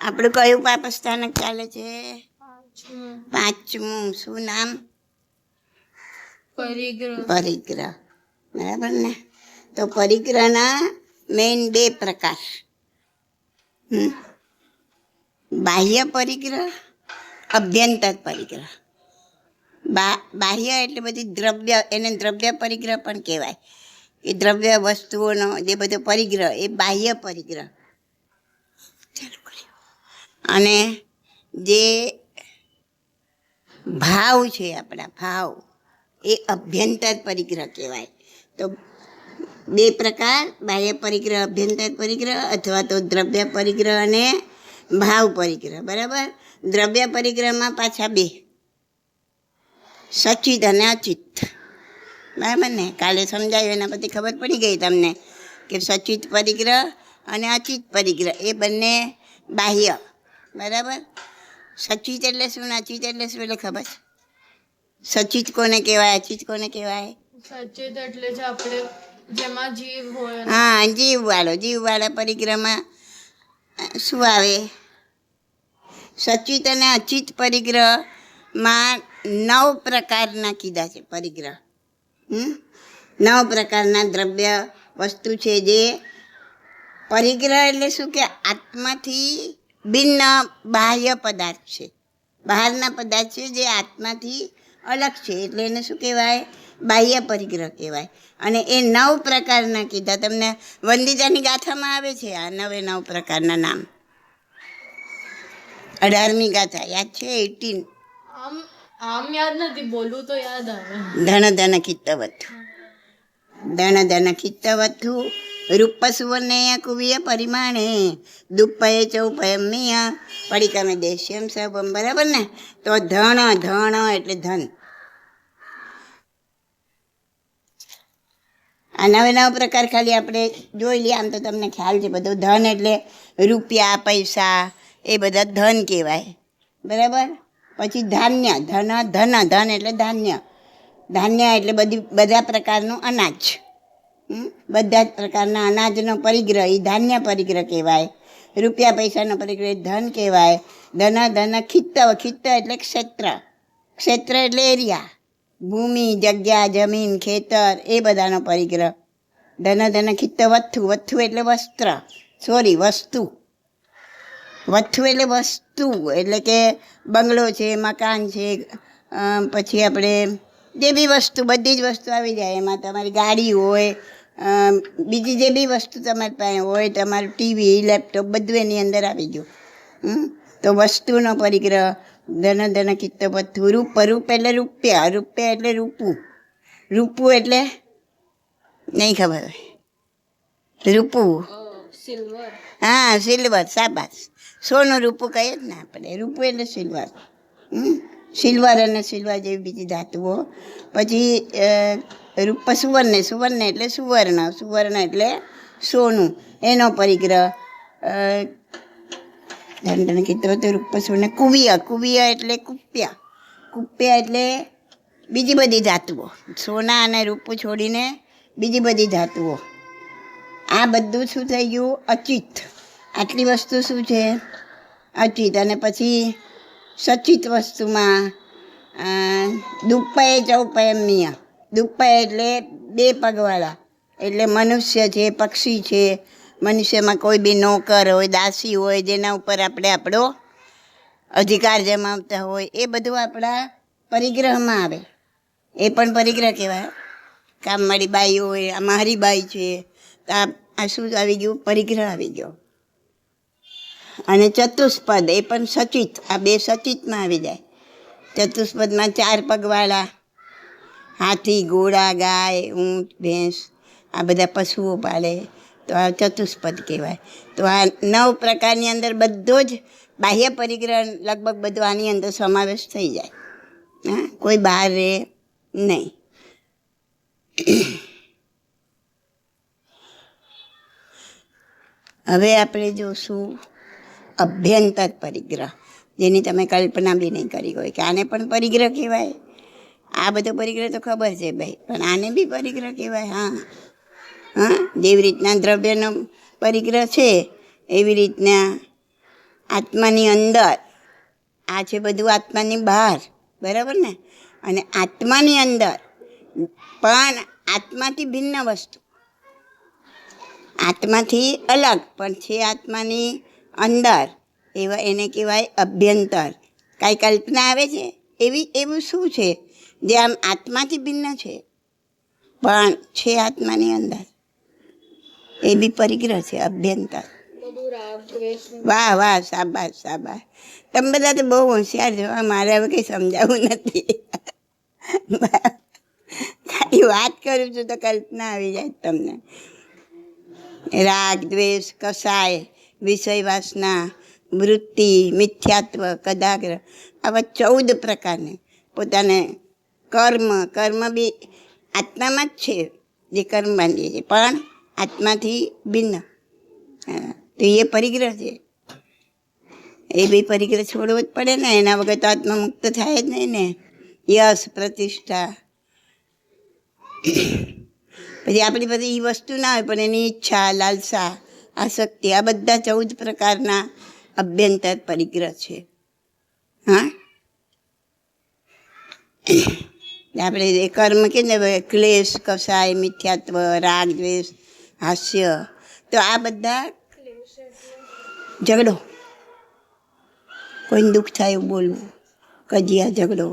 આપણું કયું પાપ સ્થાનક ચાલે છે? પાંચમું. શું નામ? પરિગ્રહ. બરાબર ને? તો પરિગ્રહના મેઇન બે પ્રકાર. બાહ્ય પરિગ્રહ, અભ્યંતર પરિગ્રહ. બાહ્ય એટલે બધી દ્રવ્ય, એને દ્રવ્ય પરિગ્રહ પણ કહેવાય. એ દ્રવ્ય વસ્તુઓનો જે બધો પરિગ્રહ એ બાહ્ય પરિગ્રહ. અને જે ભાવ છે, આપણા ભાવ, એ અભ્યંતર પરિગ્રહ કહેવાય. તો બે પ્રકાર, બાહ્ય પરિગ્રહ, અભ્યંતર પરિગ્રહ, અથવા તો દ્રવ્ય પરિગ્રહ અને ભાવ પરિગ્રહ. બરાબર? દ્રવ્ય પરિગ્રહમાં પાછા બે, સચિત અને અચિત. બરાબર ને? કાલે સમજાયું, એના પછી ખબર પડી ગઈ તમને કે સચિત પરિગ્રહ અને અચિત પરિગ્રહ એ બંને બાહ્ય. બરાબર? સચિત એટલે શું ને અચિત એટલે શું? એટલે ખબર? સચિત કોને કહેવાય, અચિત કોને કહેવાય? સચિત એટલે જે આપણે જેમાં જીવ હોય. હા, જીવવાળા પરિગ્રહમાં શું આવે? સચિત અને અચિત પરિગ્રહમાં 9 પ્રકારના કીધા છે પરિગ્રહ. 9 પ્રકારના દ્રવ્ય વસ્તુ છે. જે પરિગ્રહ એટલે શું કે આત્માથી ભિન્ન બાહ્ય પદાર્થ છે, બહારના પદાર્થ છે જે આત્માથી અલગ છે, એટલે એને શું કહેવાય? બાહ્ય પરિગ્રહ કહેવાય. અને એ 9 પ્રકારના કીધા. તમને વંદિતાની ગાથામાં આવે છે આ 9 પ્રકારના નામ. 18મી ગાથા યાદ છે? 18. આમ યાદ નથી, બોલું તો યાદ આવે. ધન ધન ખિત્તવથુ રૂપ સુવર્ણેય કુવિય પરિમાણે દુપય ચૌપયમીય પડિકમે દેશ્યમ સભમ. બરાબર ને? તો ધન એટલે ધન. આ 9 પ્રકાર ખાલી આપણે જોઈ લઈએ. આમ તો તમને ખ્યાલ છે બધો. ધન એટલે રૂપિયા, પૈસા, એ બધા ધન કહેવાય. બરાબર? પછી ધાન્ય, ધન એટલે ધાન્ય એટલે બધા પ્રકારનું અનાજ. બધા જ પ્રકારના અનાજનો પરિગ્રહ એ ધાન્ય પરિગ્રહ કહેવાય. રૂપિયા પૈસાનો પરિગ્રહ ધન કહેવાય. ધન ખિત્ત એટલે ક્ષેત્ર એટલે એરિયા, ભૂમિ, જગ્યા, જમીન, ખેતર, એ બધાનો પરિગ્રહ. ધન ખિત્ત વથ્થુ એટલે વસ્તુ. એટલે કે બંગલો છે, મકાન છે, પછી આપણે જે બી વસ્તુ, બધી જ વસ્તુ આવી જાય એમાં. તમારી ગાડી હોય, બીજી જે બી વસ્તુ તમારી પાસે હોય, તમારું ટીવી, લેપટોપ, બધું એની અંદર આવી ગયું. તો વસ્તુનો પરિગ્રહ ધન ખિત્ત વથ્થુ. રૂપ એટલે રૂપિયા એટલે રૂપું એટલે નહીં ખબર હોય. રૂપું, સિલ્વર. હા, સિલ્વર. શાબાશ. સોનું રૂપું કહીએ જ ને આપણે. રૂપું એટલે સિલ્વર અને સિલ્વર જેવી બીજી ધાતુઓ. પછી રૂપ સુવર્ણ એટલે સુવર્ણ એટલે સોનું, એનો પરિગ્રહ. ધન કીધો રૂપ સુવર્ણ. કુવ્ય એટલે કુપ્ય એટલે બીજી બધી ધાતુઓ. સોના અને રૂપું છોડીને બીજી બધી ધાતુઓ. આ બધું શું થઈ ગયું? અચિત. આટલી વસ્તુ શું છે? અચિત. અને પછી સચિત વસ્તુમાં દુપય ચૌપયમીય. દુપય એટલે 2 પગવાળા, એટલે મનુષ્ય છે, પક્ષી છે. મનુષ્યમાં કોઈ બી નોકર હોય, દાસી હોય, જેના ઉપર આપણે આપણો અધિકાર જમાવતા હોય, એ બધું આપણા પરિગ્રહમાં આવે. એ પણ પરિગ્રહ કહેવાય. કામવાળી બાઈ હોય, આ મારી બાઈ છે, આ શું આવી ગયું? પરિગ્રહ આવી ગયો. અને ચતુષ્પદ એ પણ સચિત. આ 2 સચિતમાં આવી જાય. ચતુષ્પદમાં 4 પગવાળા, હાથી, ઘોડા, ગાય, ઊંટ, ભેંસ, આ બધા પશુઓ પાળે, તો આ ચતુષ્પદ કહેવાય. તો આ 9 પ્રકારની અંદર બધો જ બાહ્ય પરિગ્રહ લગભગ બધો આની અંદર સમાવેશ થઈ જાય. હા, કોઈ બહાર રહે નહીં. હવે આપણે જોશું અભ્યંતર પરિગ્રહ, જેની તમે કલ્પના બી નહીં કરી હોય કે આને પણ પરિગ્રહ કહેવાય. આ બધો પરિગ્રહ તો ખબર છે ભાઈ, પણ આને બી પરિગ્રહ કહેવાય. હા, જેવી રીતના દ્રવ્યનો પરિગ્રહ છે, એવી રીતના આત્માની અંદર, આ છે બધું આત્માની બહાર, બરાબર ને? અને આત્માની અંદર પણ આત્માથી ભિન્ન વસ્તુ, આત્માથી અલગ પણ છે આત્માની અંદર, એવા એને કહેવાય અભ્યંતર. કાંઈ કલ્પના આવે છે એવું શું છે જે આમ આત્માથી ભિન્ન છે પણ છે આત્માની અંદર? એ બી પરિગ્રહ છે, અભ્યંતર. વાહ વાહ, શાબાશ શાબાશ. તમે બધા તો બહુ હોશિયાર છો. મારે હવે કંઈ સમજાવવું નથી. ખાલી વાત કરું છું તો કલ્પના આવી જાય તમને. રાગ, દ્વેષ, કસાય, વિષય વાસના, વૃત્તિ, મિથ્યાત્વ, કદાગ્ર, આવા 14 પ્રકારને પોતાને કર્મ બી આત્મામાં જ છે, જે કર્મ બાંધીએ છીએ પણ આત્માથી ભિન્ન. તો એ પરિગ્રહ છે. એ બી પરિગ્રહ છોડવો જ પડે ને, એના વગર તો આત્મા મુક્ત થાય જ નહીં ને. યશ, પ્રતિષ્ઠા, પછી આપણી બધી એ વસ્તુ ના હોય પણ એની ઈચ્છા, લાલસા, આસક્તિ, આ બધા 14 પ્રકારના અભ્યંતર પરિગ્રહ છે. હા, આપણે એ કર્મ કે ને ક્લેશ, કસાય, મિથ્યાત્વ, રાગ, દ્વેષ, હાસ્ય, તો આ બધા ઝઘડો, કોઈને દુઃખ થાય એવું બોલવું, કજિયા, ઝઘડો.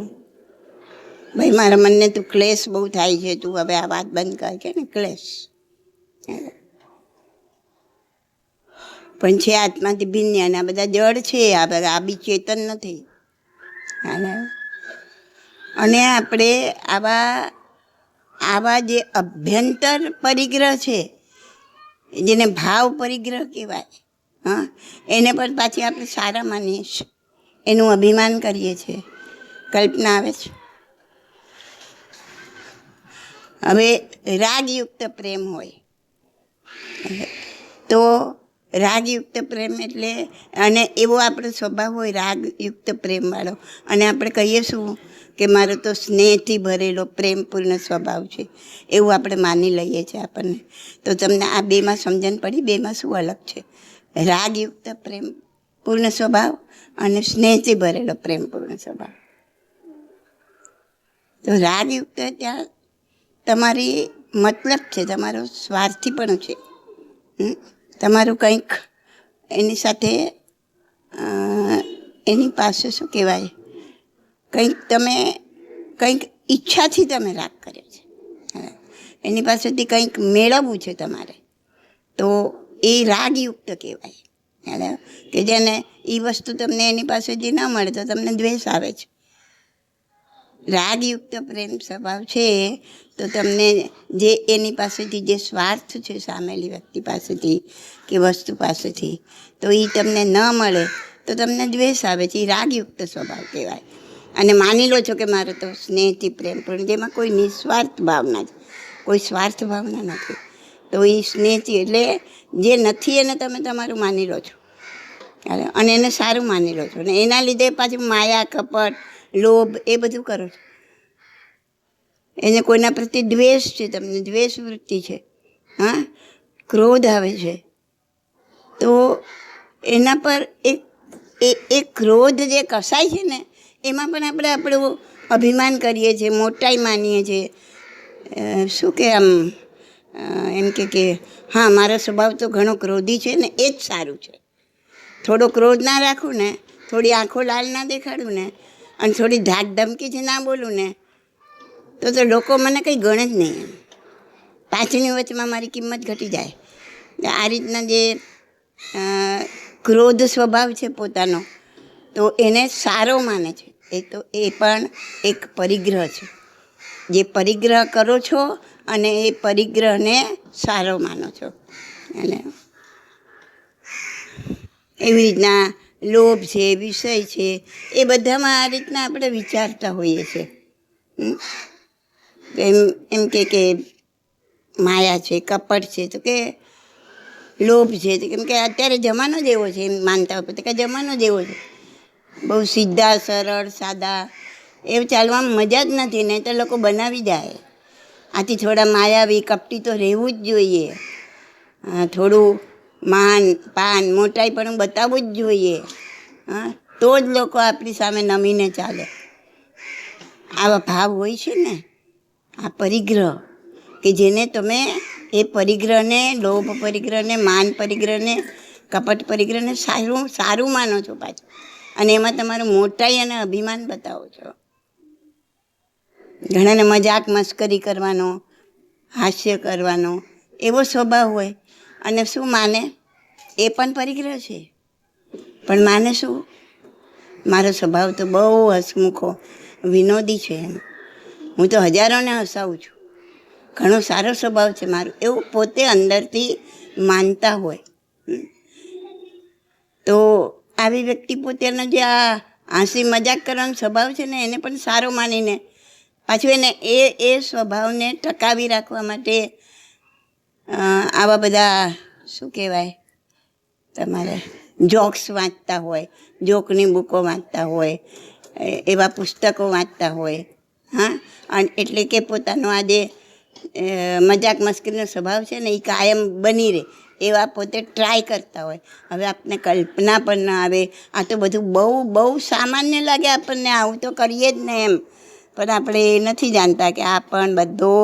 ભાઈ મારા મનને તું ક્લેશ બહુ થાય છે, તું હવે આ વાત બંધ કર, કે ને ક્લેશ. પણ છે આત્માથી ભિન્ન, અને આ બધા જડ છે, આ બી ચેતન નથી. અને આપણે આવા જે અભ્યંતર પરિગ્રહ છે, જેને ભાવ પરિગ્રહ કહેવાય, હા, એને પણ પાછી આપણે સારા માનીએ છીએ, એનું અભિમાન કરીએ છીએ. કલ્પના આવે છે. હવે રાગયુક્ત પ્રેમ હોય તો રાગયુક્ત પ્રેમ એટલે, અને એવો આપણો સ્વભાવ હોય રાગયુક્ત પ્રેમવાળો, અને આપણે કહીએ શું કે મારો તો સ્નેહથી ભરેલો પ્રેમપૂર્ણ સ્વભાવ છે, એવું આપણે માની લઈએ છીએ આપણને. તો તમને આ બેમાં સમજણ પડી? બેમાં શું અલગ છે? રાગયુક્ત પ્રેમ પૂર્ણ સ્વભાવ અને સ્નેહથી ભરેલો પ્રેમપૂર્ણ સ્વભાવ. તો રાગયુક્ત ત્યાં તમારી મતલબ છે, તમારો સ્વાર્થી પણ છે. તમારું કંઈક એની સાથે એની પાસે શું કહેવાય, કંઈક ઈચ્છાથી તમે રાગ કર્યો છે, એની પાસેથી કંઈક મેળવવું છે તમારે, તો એ રાગયુક્ત કહેવાય. કે જેને એ વસ્તુ તમને એની પાસેથી ન મળે તો તમને દ્વેષ આવે છે. રાગયુક્ત પ્રેમ સ્વભાવ છે તો તમને જે એની પાસેથી જે સ્વાર્થ છે, સામેલી વ્યક્તિ પાસેથી કે વસ્તુ પાસેથી, તો એ તમને ન મળે તો તમને દ્વેષ આવે છે. એ રાગયુક્ત સ્વભાવ કહેવાય. અને માની લો છો કે મારો તો સ્નેહથી પ્રેમ, પણ જેમાં કોઈ નિસ્વાર્થ ભાવના છે, કોઈ સ્વાર્થ ભાવના નથી, તો એ સ્નેહથી એટલે જે નથી એને તમે તમારું માની લો છો, અને એને સારું માની લો છો, અને એના લીધે પાછું માયા, કપટ, લોભ એ બધું કરો છો. એને કોઈના પ્રત્યે દ્વેષ છે, તમને દ્વેષ વૃત્તિ છે, હા, ક્રોધ આવે છે, તો એના પર એક ક્રોધ જે કસાય છે ને, એમાં પણ આપણે આપણું અભિમાન કરીએ છીએ, મોટાઈ માનીએ છીએ. શું કે આમ એમ કે હા, મારો સ્વભાવ તો ઘણો ક્રોધી છે ને, એ જ સારું છે. થોડો ક્રોધ ના રાખું ને, થોડી આંખો લાલ ના દેખાડું ને, અને થોડી ધાક ધમકીથી ના બોલું ને, તો લોકો મને કંઈ ગણે જ નહીં. પાછળની વચમાં મારી કિંમત ઘટી જાય. આ રીતના જે ક્રોધ સ્વભાવ છે પોતાનો, તો એને સારો માને છે. એ પણ એક પરિગ્રહ છે. જે પરિગ્રહ કરો છો અને એ પરિગ્રહને સારો માનો છો. અને એવી રીતના લોભ છે, વિષય છે, એ બધામાં આ રીતના આપણે વિચારતા હોઈએ છીએ. એમ કે માયા છે, કપટ છે, તો કે લોભ છે, કેમ કે અત્યારે જમાનો જ એવો છે, એમ માનતા હોય કે જમાનો જ એવો છે. બહુ સીધા, સરળ, સાદા એવું ચાલવામાં મજા જ નથી, ને તો લોકો બનાવી જાય. આથી થોડા માયાવી, કપટી તો રહેવું જ જોઈએ. થોડું માન પાન મોટાઈ પણ બતાવવું જ જોઈએ. હા, તો જ લોકો આપણી સામે નમીને ચાલે. આવા ભાવ હોય છે ને, આ પરિગ્રહ, કે જેને તમે એ પરિગ્રહને, લોભ પરિગ્રહને, માન પરિગ્રહને, કપટ પરિગ્રહને સારું સારું માનો છો પાછું, અને એમાં તમારું મોટાઈ અને અભિમાન બતાવો છો. ઘણાને મજાક મસ્કરી કરવાનો, હાસ્ય કરવાનો એવો સ્વભાવ હોય, અને શું માને? એ પણ પરિગ્રહ છે. પણ માને શું? મારો સ્વભાવ તો બહુ હસમુખો, વિનોદી છે, એમ હું તો હજારોને હસાવું છું, ઘણો સારો સ્વભાવ છે મારો, એવું પોતે અંદરથી માનતા હોય. તો આવી વ્યક્તિ પોતાનો જે આ હાંસી મજાક કરવાનો સ્વભાવ છે ને, એને પણ સારો માનીને પાછું એને એ સ્વભાવને ટકાવી રાખવા માટે આવા બધા શું કહેવાય, તમારે જોક્સ વાંચતા હોય, જોકની બુકો વાંચતા હોય, એવા પુસ્તકો વાંચતા હોય. હા, અને એટલે કે પોતાનો આ જે મજાક મસ્કરીનો સ્વભાવ છે ને, એ કાયમ બની રહે એવા પોતે ટ્રાય કરતા હોય. હવે આપણને કલ્પના પણ ના આવે, આ તો બધું બહુ બહુ સામાન્ય લાગે આપણને, આવું તો કરીએ જ ને એમ. પણ આપણે એ નથી જાણતા કે આ પણ બધો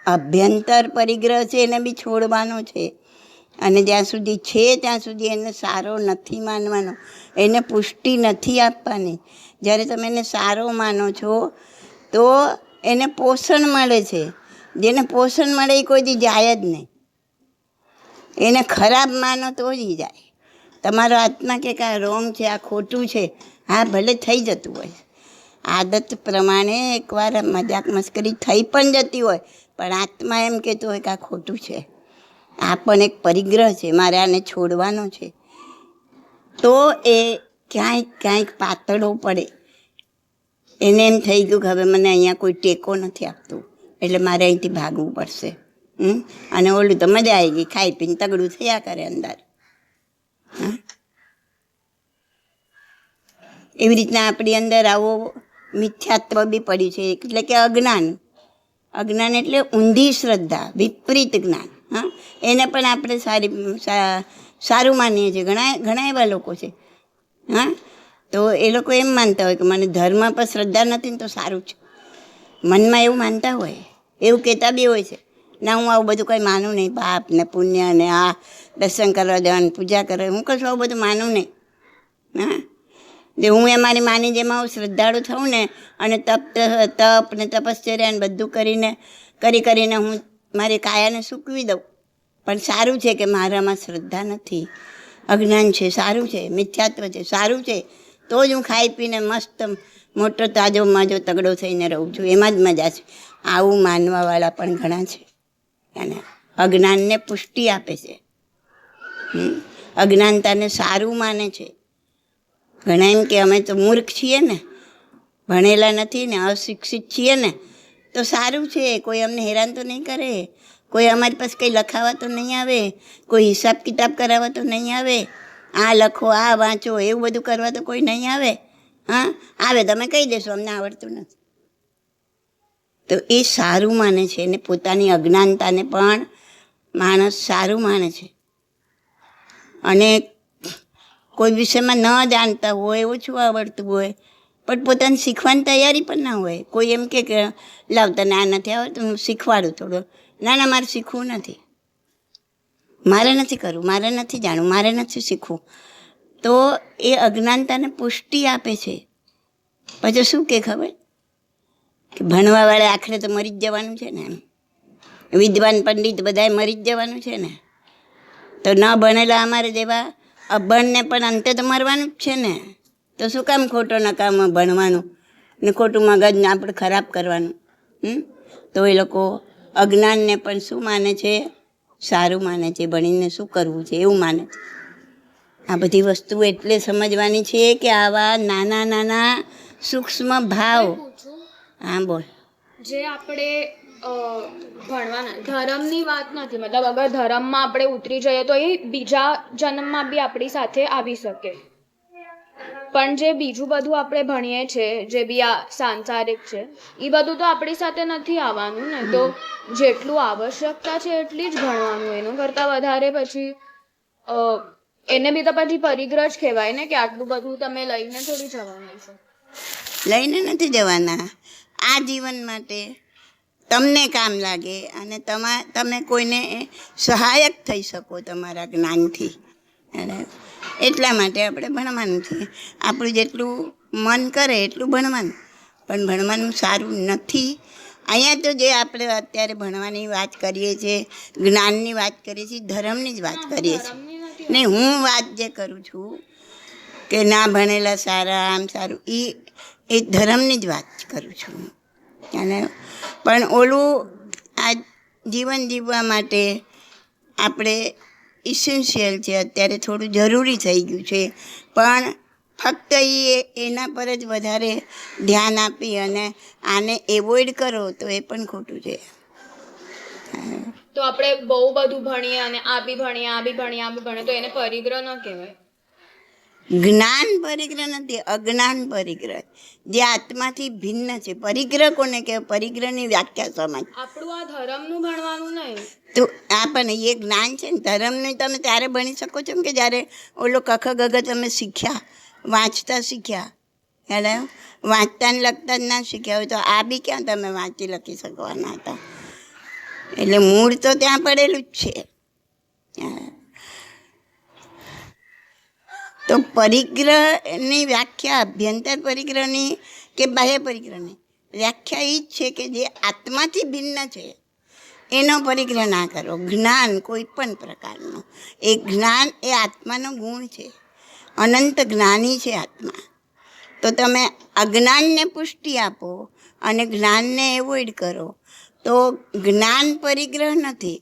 અભ્યંતર પરિગ્રહ છે, એને બી છોડવાનો છે. અને જ્યાં સુધી છે ત્યાં સુધી એને સારો નથી માનવાનો, એને પુષ્ટિ નથી આપવાની. જ્યારે તમે એને સારો માનો છો તો એને પોષણ મળે છે. જેને પોષણ મળે એ કોઈ દી જાય જ નહીં. એને ખરાબ માનો તો જ જાય. તમારો આત્મા કે આ રોંગ છે, આ ખોટું છે, હા ભલે થઈ જતું હોય, આદત પ્રમાણે એકવાર મજાક મસ્કરી થઈ પણ જતી હોય, પણ આત્મા એમ કહેતો હોય કે આ ખોટું છે, આ પણ એક પરિગ્રહ છે, મારે આને છોડવાનો છે. તો એ ક્યાંક પાતળો પડે, એને એમ થઈ ગયું કે હવે મને અહીંયા કોઈ ટેકો નથી આપતું, એટલે મારે અહીંથી ભાગવું પડશે. અને ઓલું તો મજા આવી ગઈ, ખાઈ પીને તગડું થયા કરે અંદર. એવી રીતના આપણી અંદર આવો મિથ્યાત્વ બી પડ્યું છે, એટલે કે અજ્ઞાન. અજ્ઞાન એટલે ઊંધી શ્રદ્ધા, વિપરીત જ્ઞાન. હા, એને પણ આપણે સારું માનીએ છીએ. ઘણા એવા લોકો છે. હા, તો એ લોકો એમ માનતા હોય કે મને ધર્મ પર શ્રદ્ધા નથી ને તો સારું છે. મનમાં એવું માનતા હોય, એવું કહેતા બી હોય છે, ના હું આવું બધું કંઈ માનું નહીં, પાપ ને પુણ્ય ને આ દર્શન કરવા જવાનું, પૂજા કરવા, હું કશું આવું બધું માનું નહીં. હા, જે હું એ મારી માની જેમાં હું શ્રદ્ધાળુ થઉં ને, અને તપ ને તપશ્ચર્યા ને બધું કરીને હું મારી કાયાને સૂકવી દઉં. પણ સારું છે કે મારામાં શ્રદ્ધા નથી, અજ્ઞાન છે, સારું છે, મિથ્યાત્વ છે, સારું છે, તો જ હું ખાઈ પીને મસ્ત મોટો તાજો માજો તગડો થઈને રહું છું, એમાં જ મજા છે. આવું માનવાવાળા પણ ઘણા છે, અને અજ્ઞાનને પુષ્ટિ આપે છે, અજ્ઞાનતાને સારું માને છે. ઘણા એમ કે અમે તો મૂર્ખ છીએ ને, ભણેલા નથી ને, અશિક્ષિત છીએ ને, તો સારું છે, કોઈ અમને હેરાન તો નહીં કરે, કોઈ અમારી પાસે કંઈ લખાવા તો નહીં આવે, કોઈ હિસાબ કિતાબ કરાવવા તો નહીં આવે, આ લખો આ વાંચો એવું બધું કરવા તો કોઈ નહીં આવે. હા, આવે તમે કહી દેશો અમને આવડતું નથી. તો એ સારું માને છે, અને પોતાની અજ્ઞાનતાને પણ માણસ સારું માને છે. અને કોઈ વિષયમાં ન જાણતા હોય, ઓછું આવડતું હોય, પણ પોતાને શીખવાની તૈયારી પણ ના હોય. કોઈ એમ કે લાવ તને આ નથી આવડતું, હું શીખવાડું થોડું. ના મારે શીખવું નથી, મારે નથી કરવું, મારે નથી જાણવું, મારે નથી શીખવું. તો એ અજ્ઞાનતાને પુષ્ટિ આપે છે. પછી શું કે ખબર કે ભણવાવાળા આખરે તો મરી જ જવાનું છે ને, એમ વિદ્વાન પંડિત બધાએ મરી જ જવાનું છે ને, તો ન ભણેલા અમારે જેવા અભણને પણ અંતે તો મરવાનું જ છે ને. તો શું કામ ખોટો નકામો ભણવાનું ને ખોટું મગજને આપણે ખરાબ કરવાનું. તો એ લોકો અજ્ઞાનને પણ શું માને છે? સારું માને છે. ભણીને શું કરવું છે એવું માને છે. આ બધી વસ્તુ એટલે સમજવાની છે કે આવા નાના નાના સૂક્ષ્મ ભાવ. હા બોલ. જે આપણે ભણવાના ધર્મની વાત નથી, મતલબ અગર ધર્મમાં આપણે ઉતરી જઈએ તો એ બીજા જન્મમાં બી આપણી સાથે આવી શકે, પણ જે બીજું બધું આપણે ભણીએ છીએ, જે બી આ સાંસારિક છે, એ બધું તો આપણી સાથે નથી આવવાનું ને. તો જેટલું આવશ્યકતા છે એટલી જ ભણવાનું, એનું કરતાં વધારે પછી એને બી તો પછી પરિગ્રહ જ કહેવાય ને, કે આટલું બધું તમે લઈને થોડી જવાના છો. લઈને નથી જવાના. આ જીવન માટે તમને કામ લાગે અને તમે કોઈને સહાયક થઈ શકો તમારા જ્ઞાનથી. અને એટલા માટે આપણે ભણવાનું છે. આપણું જેટલું મન કરે એટલું ભણવાનું, પણ ભણવાનું સારું નથી. અહીંયા તો જે આપણે અત્યારે ભણવાની વાત કરીએ છીએ, જ્ઞાનની વાત કરીએ છીએ, ધર્મની જ વાત કરીએ છીએ. ધર્મની નથી ને હું વાત જે કરું છું કે ના ભણેલા સારા, આમ સારું, એ ધર્મની જ વાત કરું છું. અને પણ ઓલું આ જીવન જીવવા માટે આપણે ઇસેન્શિયલ છે, અત્યારે થોડું જરૂરી થઈ ગયું છે. પણ ફક્ત એના પર જ વધારે ધ્યાન આપી અને આને એવોઇડ કરો તો એ પણ ખોટું છે. તો આપણે બહુ બધું ભણીએ અને આ બી ભણીએ, આ બી ભણીએ, આ બી ભણીએ, તો એને પરિગ્રહ ન કહેવાય. જ્ઞાન પરિગ્રહ નથી, અજ્ઞાન પરિગ્રહ, જે આત્માથી ભિન્ન છે. પરિગ્રહ કોને કહેવાય? પરિગ્રહની વ્યાખ્યા સમજ. આપણું આ ધર્મનું ભણવાનું નહીં. તો આ પણ એ જ્ઞાન છે ને. ધર્મનું તમે ત્યારે ભણી શકો છો કે જ્યારે ઓલો કખ ગગ તમે શીખ્યા, વાંચતા શીખ્યા. એટલે વાંચતા ને લખતા જ ના શીખ્યા હોય તો આ બી ક્યાં તમે વાંચી લખી શકવાના હતા? એટલે મૂળ તો ત્યાં પડેલું જ છે. તો પરિગ્રહની વ્યાખ્યા, અભ્યંતર પરિગ્રહની કે બાહ્ય પરિગ્રહની વ્યાખ્યા એ જ છે કે જે આત્માથી ભિન્ન છે એનો પરિગ્રહ ના કરો. જ્ઞાન કોઈ પણ પ્રકારનું, એ જ્ઞાન એ આત્માનો ગુણ છે. અનંત જ્ઞાની છે આત્મા. તો તમે અજ્ઞાનને પુષ્ટિ આપો અને જ્ઞાનને એવોઇડ કરો તો જ્ઞાન પરિગ્રહ નથી.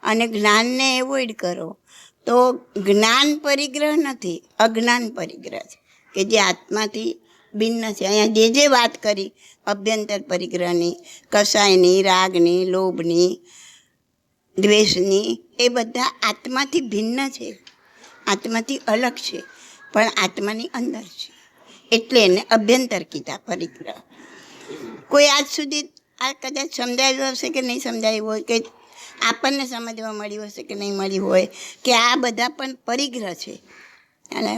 અને જ્ઞાનને એવોઇડ કરો તો જ્ઞાન પરિગ્રહ નથી, અજ્ઞાન પરિગ્રહ છે કે જે આત્માથી ભિન્ન છે. અહીંયા જે વાત કરી અભ્યંતર પરિગ્રહની, કસાયની, રાગની, લોભની, દ્વેષની, એ બધા આત્માથી ભિન્ન છે, આત્માથી અલગ છે, પણ આત્માની અંદર છે. એટલે એને અભ્યંતર કીધા પરિગ્રહ. કોઈ આજ સુધી આ કદાચ સમજાયું હશે કે નહીં સમજાયું હોય, કે આપણને સમજવા મળ્યું હશે કે નહીં મળ્યું હોય કે આ બધા પણ પરિગ્રહ છે. અને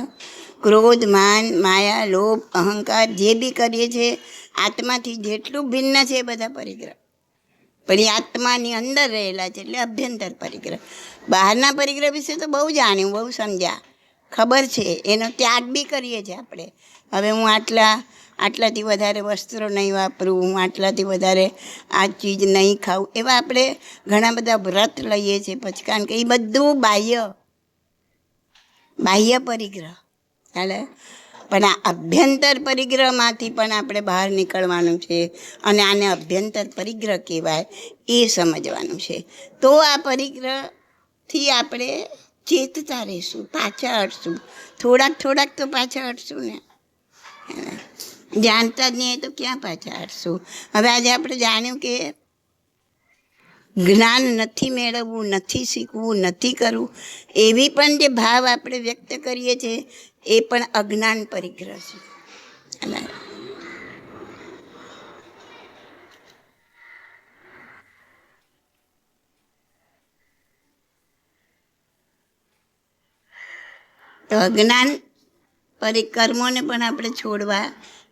ક્રોધ, માન, માયા, લોભ, અહંકાર જે બી કરીએ છીએ આત્માથી જેટલું ભિન્ન છે એ બધા પરિગ્રહ. પણ એ આત્માની અંદર રહેલા છે એટલે અભ્યંતર પરિગ્રહ. બહારના પરિગ્રહ વિશે તો બહુ જાણ્યું, બહુ સમજ્યા, ખબર છે, એનો ત્યાગ બી કરીએ છીએ આપણે. હવે હું આટલાથી વધારે વસ્ત્રો નહીં વાપરું, હું આટલાથી વધારે આ ચીજ નહીં ખાવું, એવા આપણે ઘણા બધા વ્રત લઈએ છીએ પછી. કારણ કે એ બધું બાહ્ય પરિગ્રહ. એટલે પણ આ અભ્યંતર પરિગ્રહમાંથી પણ આપણે બહાર નીકળવાનું છે અને આને અભ્યંતર પરિગ્રહ કહેવાય એ સમજવાનું છે. તો આ પરિગ્રહથી આપણે ચેતતા રહીશું, પાછા હટશું. થોડાક તો પાછા હટશું ને. જાણતા જ નહીં તો ક્યાં પાછા હટશું? હવે આજે આપણે જાણ્યું કે જ્ઞાન નથી મેળવવું, નથી શીખવું, નથી કરવું, એવી પણ જે ભાવ આપણે વ્યક્ત કરીએ છીએ એ પણ અજ્ઞાન પરિગ્રહ છે. તો અજ્ઞાન કર્મોને પણ આપણે છોડવા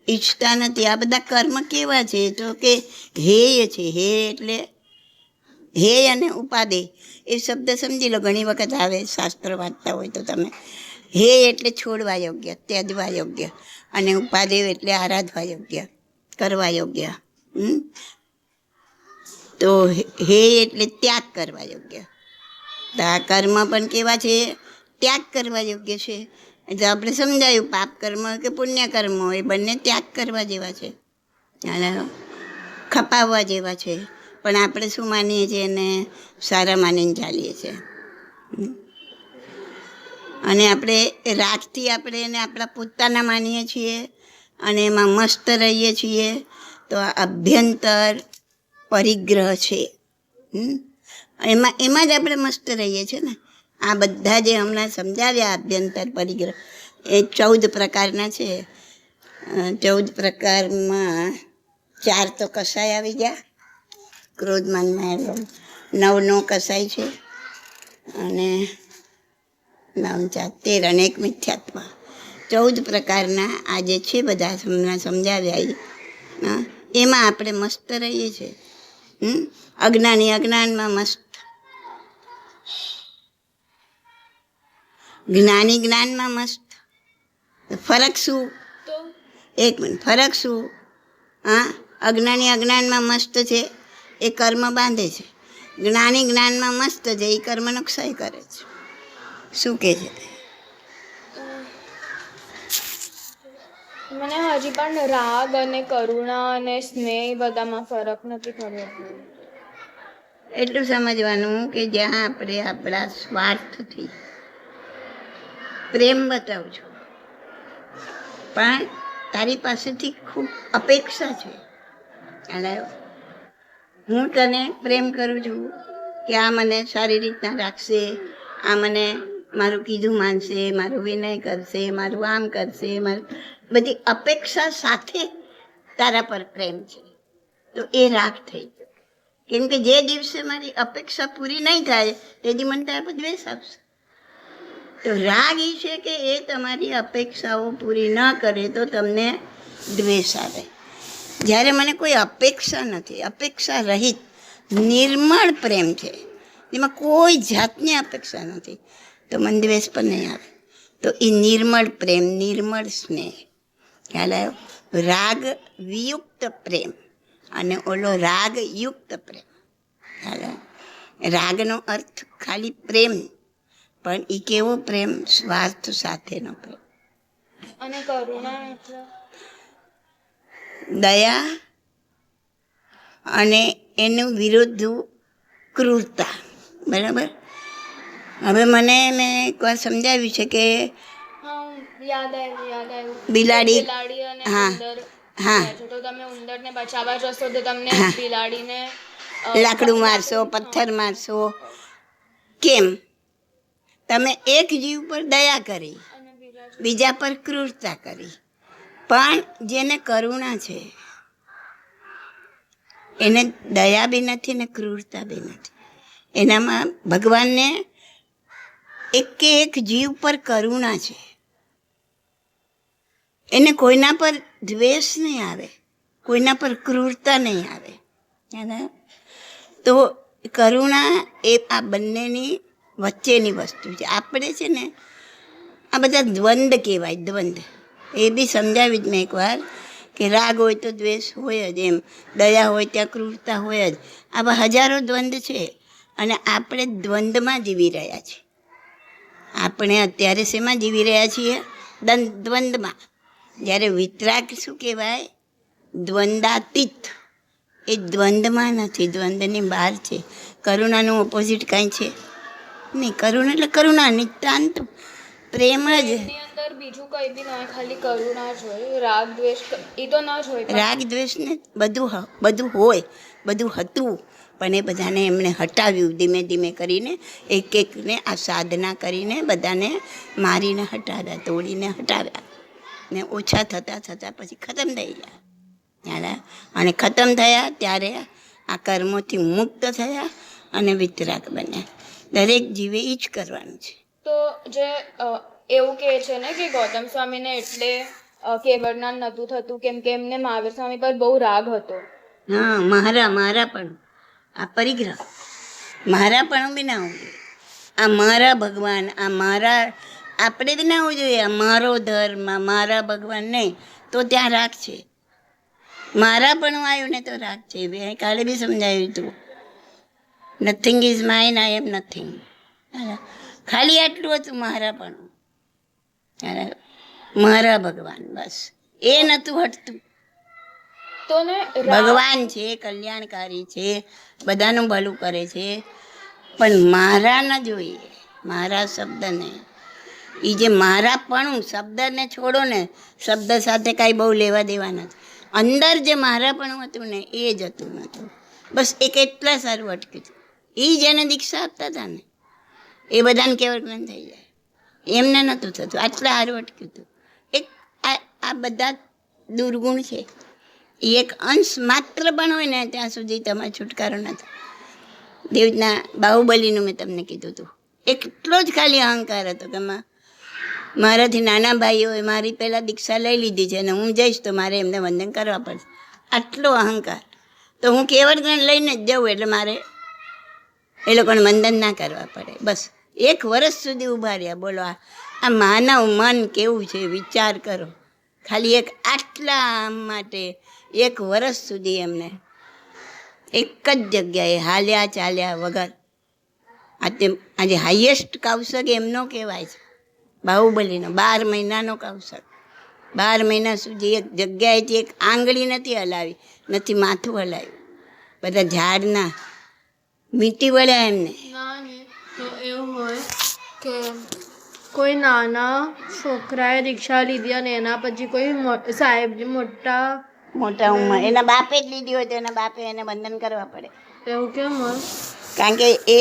ઈચ્છતા નથી. આ બધા કર્મ કેવા છે? તો કે હેય છે. હે એટલે હેય અને ઉપાદેય એ શબ્દ સમજી લો, ઘણી વખત આવે શાસ્ત્ર વાંચતા હોય તો તમે. હેય એટલે છોડવા યોગ્ય, ત્યજવા યોગ્ય, અને ઉપાદેય એટલે આરાધવા યોગ્ય, કરવા યોગ્ય. તો હેય એટલે ત્યાગ કરવા યોગ્ય. તો આ કર્મ પણ કેવા છે? ત્યાગ કરવા યોગ્ય છે. એટલે આપણે સમજાયું, પાપ કર્મ કે પુણ્ય કર્મ એ બંને ત્યાગ કરવા જેવા છે અને ખપાવવા જેવા છે. પણ આપણે શું માનીએ છીએ? એને સારા માનીને ચાલીએ છીએ. અને આપણે રાગથી આપણે એને આપણા પોતાના માનીએ છીએ અને એમાં મસ્ત રહીએ છીએ. તો આ અભ્યંતર પરિગ્રહ છે. એમાં જ આપણે મસ્ત રહીએ છીએ ને. આ બધા જે હમણાં સમજાવ્યા અભ્યંતર પરિગ્રહ એ 14 પ્રકારના છે. 14 પ્રકારમાં 4 તો કસાય આવી ગયા, ક્રોધ માનમાં 9 કસાય છે, અને 9 4 13 અને 1 મિથ્યાત્વ. 14 પ્રકારના આ જે છે બધા સમજાવ્યા એમાં આપણે મસ્ત રહીએ છીએ. અજ્ઞાની અજ્ઞાનમાં મસ્ત, જ્ઞાની જ્ઞાનમાં મસ્ત. ફરક શું? તો 1 મિનિટ, ફરક શું? અજ્ઞાની અજ્ઞાનમાં મસ્ત છે, એ કર્મ બાંધે છે. જ્ઞાની જ્ઞાનમાં મસ્ત છે, એ કર્મનો ક્ષય કરે છે. શું કહે છે? મને હજી પણ રાગ અને કરુણા અને સ્નેહ બધામાં ફરક નથી ખબર. એટલું સમજવાનું કે જ્યાં આપણે આપણા સ્વાર્થથી પ્રેમ બતાવું છું, પણ તારી પાસેથી ખૂબ અપેક્ષા છે. અને હું તને પ્રેમ કરું છું કે આ મને સારી રીતના રાખશે, આ મને મારું કીધું માનશે, મારું વિનય કરશે, મારું આમ કરશે, મારું બધી અપેક્ષા સાથે તારા પર પ્રેમ છે, તો એ રાગ થઈ ગયો. કેમ કે જે દિવસે મારી અપેક્ષા પૂરી નહીં થાય તેથી મને તારા પર દ્વેષ આપશે. તો રાગ એ છે કે એ તમારી અપેક્ષાઓ પૂરી ન કરે તો તમને દ્વેષ આવે. જ્યારે મને કોઈ અપેક્ષા નથી, અપેક્ષા રહિત નિર્મળ પ્રેમ છે, એમાં કોઈ જાતની અપેક્ષા નથી, તો મને દ્વેષ પણ નહીં આવે. તો એ નિર્મળ પ્રેમ, નિર્મળ સ્નેહ ખ્યાલ આવ્યો. રાગ વિયુક્ત પ્રેમ અને ઓલો રાગયુક્ત પ્રેમ ખ્યાલ આવ્યો. રાગનો અર્થ ખાલી પ્રેમ, પણ એ કેવો પ્રેમ? સ્વાર્થ સાથેનો પ્રેમ. અને કરુણા એટલે દયા અને એનું વિરુદ્ધ ક્રૂરતા. બરાબર? હવે મેં એકવાર સમજાવ્યું છે કે યાદ આવ્યું બિલાડી અને હા ઉંદર હા છે, તો તમે ઉંદરને બચાવવા જશો તો તમને હા. બિલાડીને લાકડું મારશો, પથ્થર મારશો. કેમ? તમે એક જીવ પર દયા કરી, અને બીજા પર ક્રૂરતા કરી. પણ જેને કરુણા છે એને દયા બી નથી ને ક્રૂરતા બી નથી. એનામાં ભગવાનને એક જીવ પર કરુણા છે, એને કોઈના પર દ્વેષ નહીં આવે, કોઈના પર ક્રૂરતા નહીં આવે. તો કરુણા એ આ બંનેની વચ્ચેની વસ્તુ છે. આપણે છે ને આ બધા દ્વંદ કહેવાય, દ્વંદ. એ બી સમજાવી જ મેં એકવાર કે રાગ હોય તો દ્વેષ હોય જ, એમ દયા હોય ત્યાં ક્રૂરતા હોય જ. આવા હજારો દ્વંદ છે અને આપણે દ્વંદમાં જીવી રહ્યા છીએ. આપણે અત્યારે શેમાં જીવી રહ્યા છીએ? દ્વંદમાં. જ્યારે વિતરાગ શું કહેવાય? દ્વંદાતીત. એ દ્વંદમાં નથી, દ્વંદની બહાર છે. કરુણાનું ઓપોઝિટ કાંઈ છે નહીં. કરુણા એટલે કરુણા, નિતાંત પ્રેમ જ. એની અંદર બીજું કંઈ બી ન હોય, ખાલી કરુણા જ હોય. રાગ દ્વેષ એ તો ન જ હોય. રાગ દ્વેષને બધું હોય, બધું હતું, પણ એ બધાને એમણે હટાવ્યું ધીમે ધીમે કરીને. એકને આ સાધના કરીને બધાને મારીને હટાવ્યા, તોડીને હટાવ્યા, ને ઓછા થતાં પછી ખતમ થઈ ગયા. અને ખતમ થયા ત્યારે આ કર્મોથી મુક્ત થયા અને વિતરાગ બન્યા. દરેક જીવે એ જ કરવાનું છે. તો જે એવું કહે છે ને કે ગૌતમ સ્વામીને એટલે કેવળનાન નહોતું થતું કેમ કે એમને મહાવીર સ્વામી પર બહુ રાગ હતો. હા, મારા પણ આ પરિગ્રહ મારા પણ બી ના હોવું જોઈએ. આ મારા ભગવાન, આ મારા આપણે બી ના હોવું જોઈએ. આ મારો ધર્મ, મારા ભગવાન નહીં, તો ત્યાં રાગ છે. મારા પણ આવ્યું ને તો રાગ છે. કાલે બી સમજાવ્યું હતું, nothing is mine, I am nothing. ખાલી આટલું હતું મારા પણ, મારા ભગવાન, બસ એ નહોતું હટતું. તો ને ભગવાન છે, કલ્યાણકારી છે, બધાનું ભલું કરે છે, પણ મારા ન જોઈએ, મારા શબ્દને. એ જે મારા પણ શબ્દને છોડો ને, શબ્દ સાથે કાંઈ બહુ લેવા દેવા નથી. અંદર જે મારા પણ હતું ને એ જ હતું નહોતું. બસ એ કેટલા સારું અટક્યું હતું. એ જેને દીક્ષા આપતા હતા ને એ બધાને કેવળ જ્ઞાન થઈ જાય, એમને નહોતું થતું. આટલા સારું અટક્યું હતું. એક આ બધા દુર્ગુણ છે. એ એક અંશ માત્ર પણ હોય ને ત્યાં સુધી તમારે છુટકારો નથી. દેવના બાહુબલીનું મેં તમને કીધું હતું, એટલો જ ખાલી અહંકાર હતો કે મારાથી નાના ભાઈઓ હોય, મારી પહેલાં દીક્ષા લઈ લીધી છે અને હું જઈશ તો મારે એમને વંદન કરવા પડશે, આટલો અહંકાર. તો હું કેવળ જ્ઞાન લઈને જ જાઉં એટલે મારે એ લોકોને વંદન ના કરવા પડે. બસ 1 વર્ષ સુધી ઊભા રહ્યા. બોલો આ માનવ મન કેવું છે વિચાર કરો. ખાલી એક આટલા આમ માટે 1 વર્ષ સુધી એમને એક જ જગ્યાએ હાલ્યા ચાલ્યા વગર. આજે હાઈએસ્ટ કૌશક એમનો કહેવાય છે, બાહુબલીનો. 12 મહિનાનો કૌશક. 12 મહિના સુધી એક જગ્યાએથી એક આંગળી નથી હલાવી, નથી માથું હલાવ્યું. બધા ઝાડના મીટી વળ્યા એમને. તો એવું હોય કે કોઈ નાના છોકરાએ દીક્ષા લીધી અને એના પછી કોઈ સાહેબ મોટા ઉંમર એના બાપે જ લીધી હોય તો એના બાપે એને વંદન કરવા પડે. એવું કેમ હોય? કારણ કે એ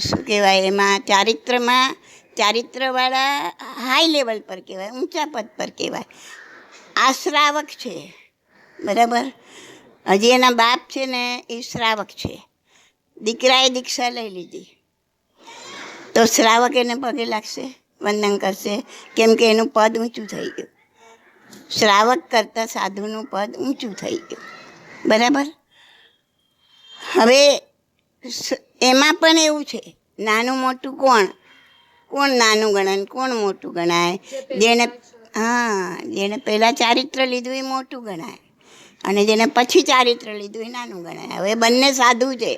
શું કહેવાય, એમાં ચારિત્રવાળા હાઈ લેવલ પર કહેવાય, ઊંચા પદ પર કહેવાય. આ શ્રાવક છે, બરાબર. હજી એના બાપ છે ને એ શ્રાવક છે. દીકરાએ દીક્ષા લઈ લીધી તો શ્રાવક એને પગે લાગશે, વંદન કરશે, કેમ કે એનું પદ ઊંચું થઈ ગયું. શ્રાવક કરતાં સાધુનું પદ ઊંચું થઈ ગયું, બરાબર. હવે એમાં પણ એવું છે, નાનું મોટું કોણ નાનું ગણાય, કોણ મોટું ગણાય? જેને પહેલાં ચારિત્ર લીધું એ મોટું ગણાય અને જેને પછી ચારિત્ર લીધું એ નાનું ગણાય. હવે બંને સાધુ છે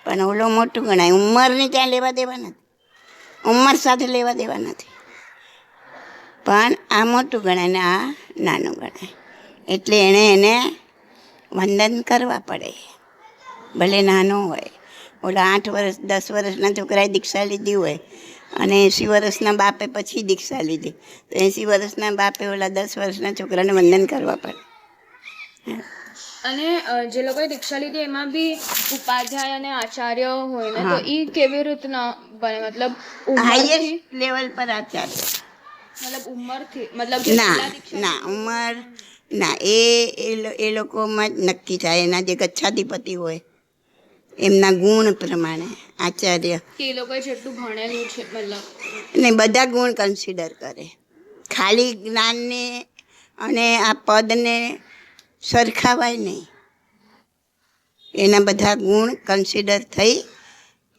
પણ ઓલો મોટું ગણાય. ઉંમરની ત્યાં લેવા દેવા નથી, ઉંમર સાથે લેવા દેવા નથી, પણ આ મોટું ગણાય ને આ નાનું ગણાય. એટલે એને વંદન કરવા પડે, ભલે નાનો હોય. ઓલા 8 વર્ષ 10 વર્ષના છોકરાએ દીક્ષા લીધી હોય અને 80 વર્ષના બાપે પછી દીક્ષા લીધી, તો 80 વર્ષના બાપે ઓલા 10 વર્ષના છોકરાને વંદન કરવા પડે. અને જે લોકોએ દીક્ષા લીધી એમાં બી ઉપાધ્યાય અને આચાર્ય હોય ને, તો એ કેવી રીતના બને? મતલબ હાઈએસ્ટ લેવલ પર આચાર્ય, ઉંમરથી મતલબ ઉંમર ના, એ લોકોમાં જ નક્કી થાય. એના જે ગચ્છાધિપતિ હોય એમના ગુણ પ્રમાણે આચાર્ય. એ લોકોએ જેટલું ભણેલું છે મતલબ ને બધા ગુણ કન્સિડર કરે. ખાલી જ્ઞાનને અને આ પદને સરખાવાય નહીં. એના બધા ગુણ કન્સિડર થઈ,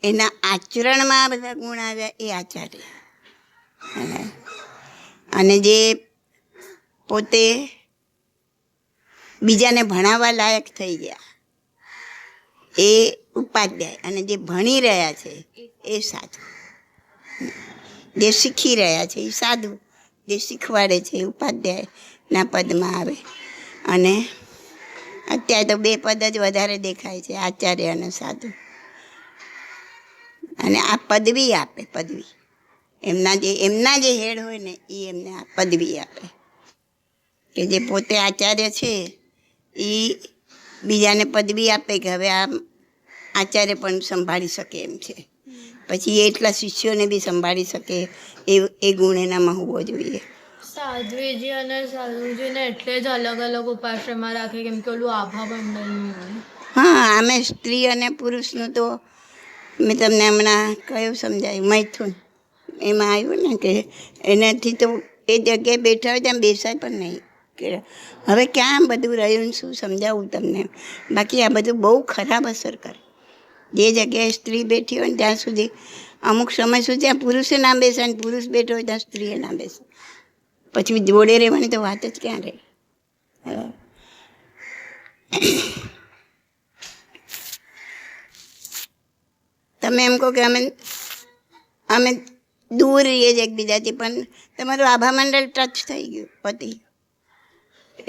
એના આચરણમાં બધા ગુણ આવ્યા એ આચાર્ય. અને જે પોતે બીજાને ભણાવવા લાયક થઈ ગયા એ ઉપાધ્યાય. અને જે ભણી રહ્યા છે એ સાધુ. જે શીખી રહ્યા છે એ સાધુ, જે શીખવાડે છે એ ઉપાધ્યાયના પદમાં આવે. અને અત્યારે તો 2 પદ જ વધારે દેખાય છે, આચાર્ય અને સાધુ. અને આ પદવી આપે, પદવી. એમના જે હેડ હોય ને એ એમને આ પદવી આપે કે જે પોતે આચાર્ય છે એ બીજાને પદવી આપે કે હવે આ આચાર્ય પણ સંભાળી શકે એમ છે. પછી એ એટલા શિષ્યોને બી સંભાળી શકે એ ગુણ એનામાં હોવો જોઈએ. સાધ્વીજી અને સાધુજીને એટલે જ અલગ અલગ ઉપાશ્રયમાં રાખે કેમ કે ઓલું આભા મંડળનું હોય. હા, આમે સ્ત્રી અને પુરુષનું તો મેં તમને હમણાં કયું સમજાયું, મૈથુન. એમાં આવ્યું ને કે એનાથી તો એ જગ્યાએ બેઠા હોય ત્યાં બેસાય પણ નહીં. કે હવે ક્યાં બધું રહ્યું, શું સમજાવું તમને. બાકી આ બધું બહુ ખરાબ અસર કરે. જે જગ્યાએ સ્ત્રી બેઠી હોય ને ત્યાં સુધી અમુક સમય સુધી ત્યાં પુરુષે ના બેસે, અને પુરુષ બેઠો હોય ત્યાં સ્ત્રીએ ના બેસે. પછી જોડે રહેવાની તો વાત જ ક્યાં રહે. તમે એમ કહો કે અમે દૂર રહીએ છીએ એકબીજાથી, પણ તમારું આભા મંડળ ટચ થઈ ગયું, પતિ.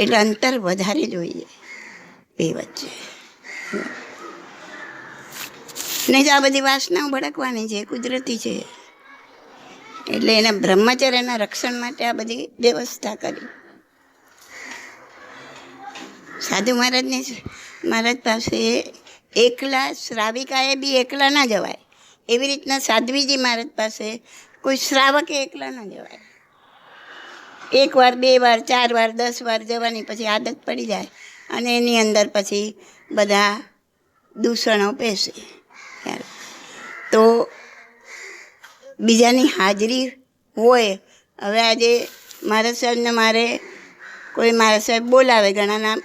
એટલે અંતર વધારે જોઈએ એ વચ્ચે. નહીં તો આ બધી વાસનાઓ ભડકવાની છે, કુદરતી છે. એટલે એના બ્રહ્મચર્યના રક્ષણ માટે આ બધી વ્યવસ્થા કરી. સાધુ મહારાજ પાસે એકલા શ્રાવિકાએ બી એકલા ના જવાય. એવી રીતના સાધ્વીજી મહારાજ પાસે કોઈ શ્રાવકે એકલા ના જવાય. 1 વાર 2 વાર 4 વાર 10 વાર જવાની પછી આદત પડી જાય અને એની અંદર પછી બધા દૂષણો પેસે. તો બીજાની હાજરી હોય. હવે આજે મારા સાહેબને મારે કોઈ મારા સાહેબ બોલાવે, ઘણાના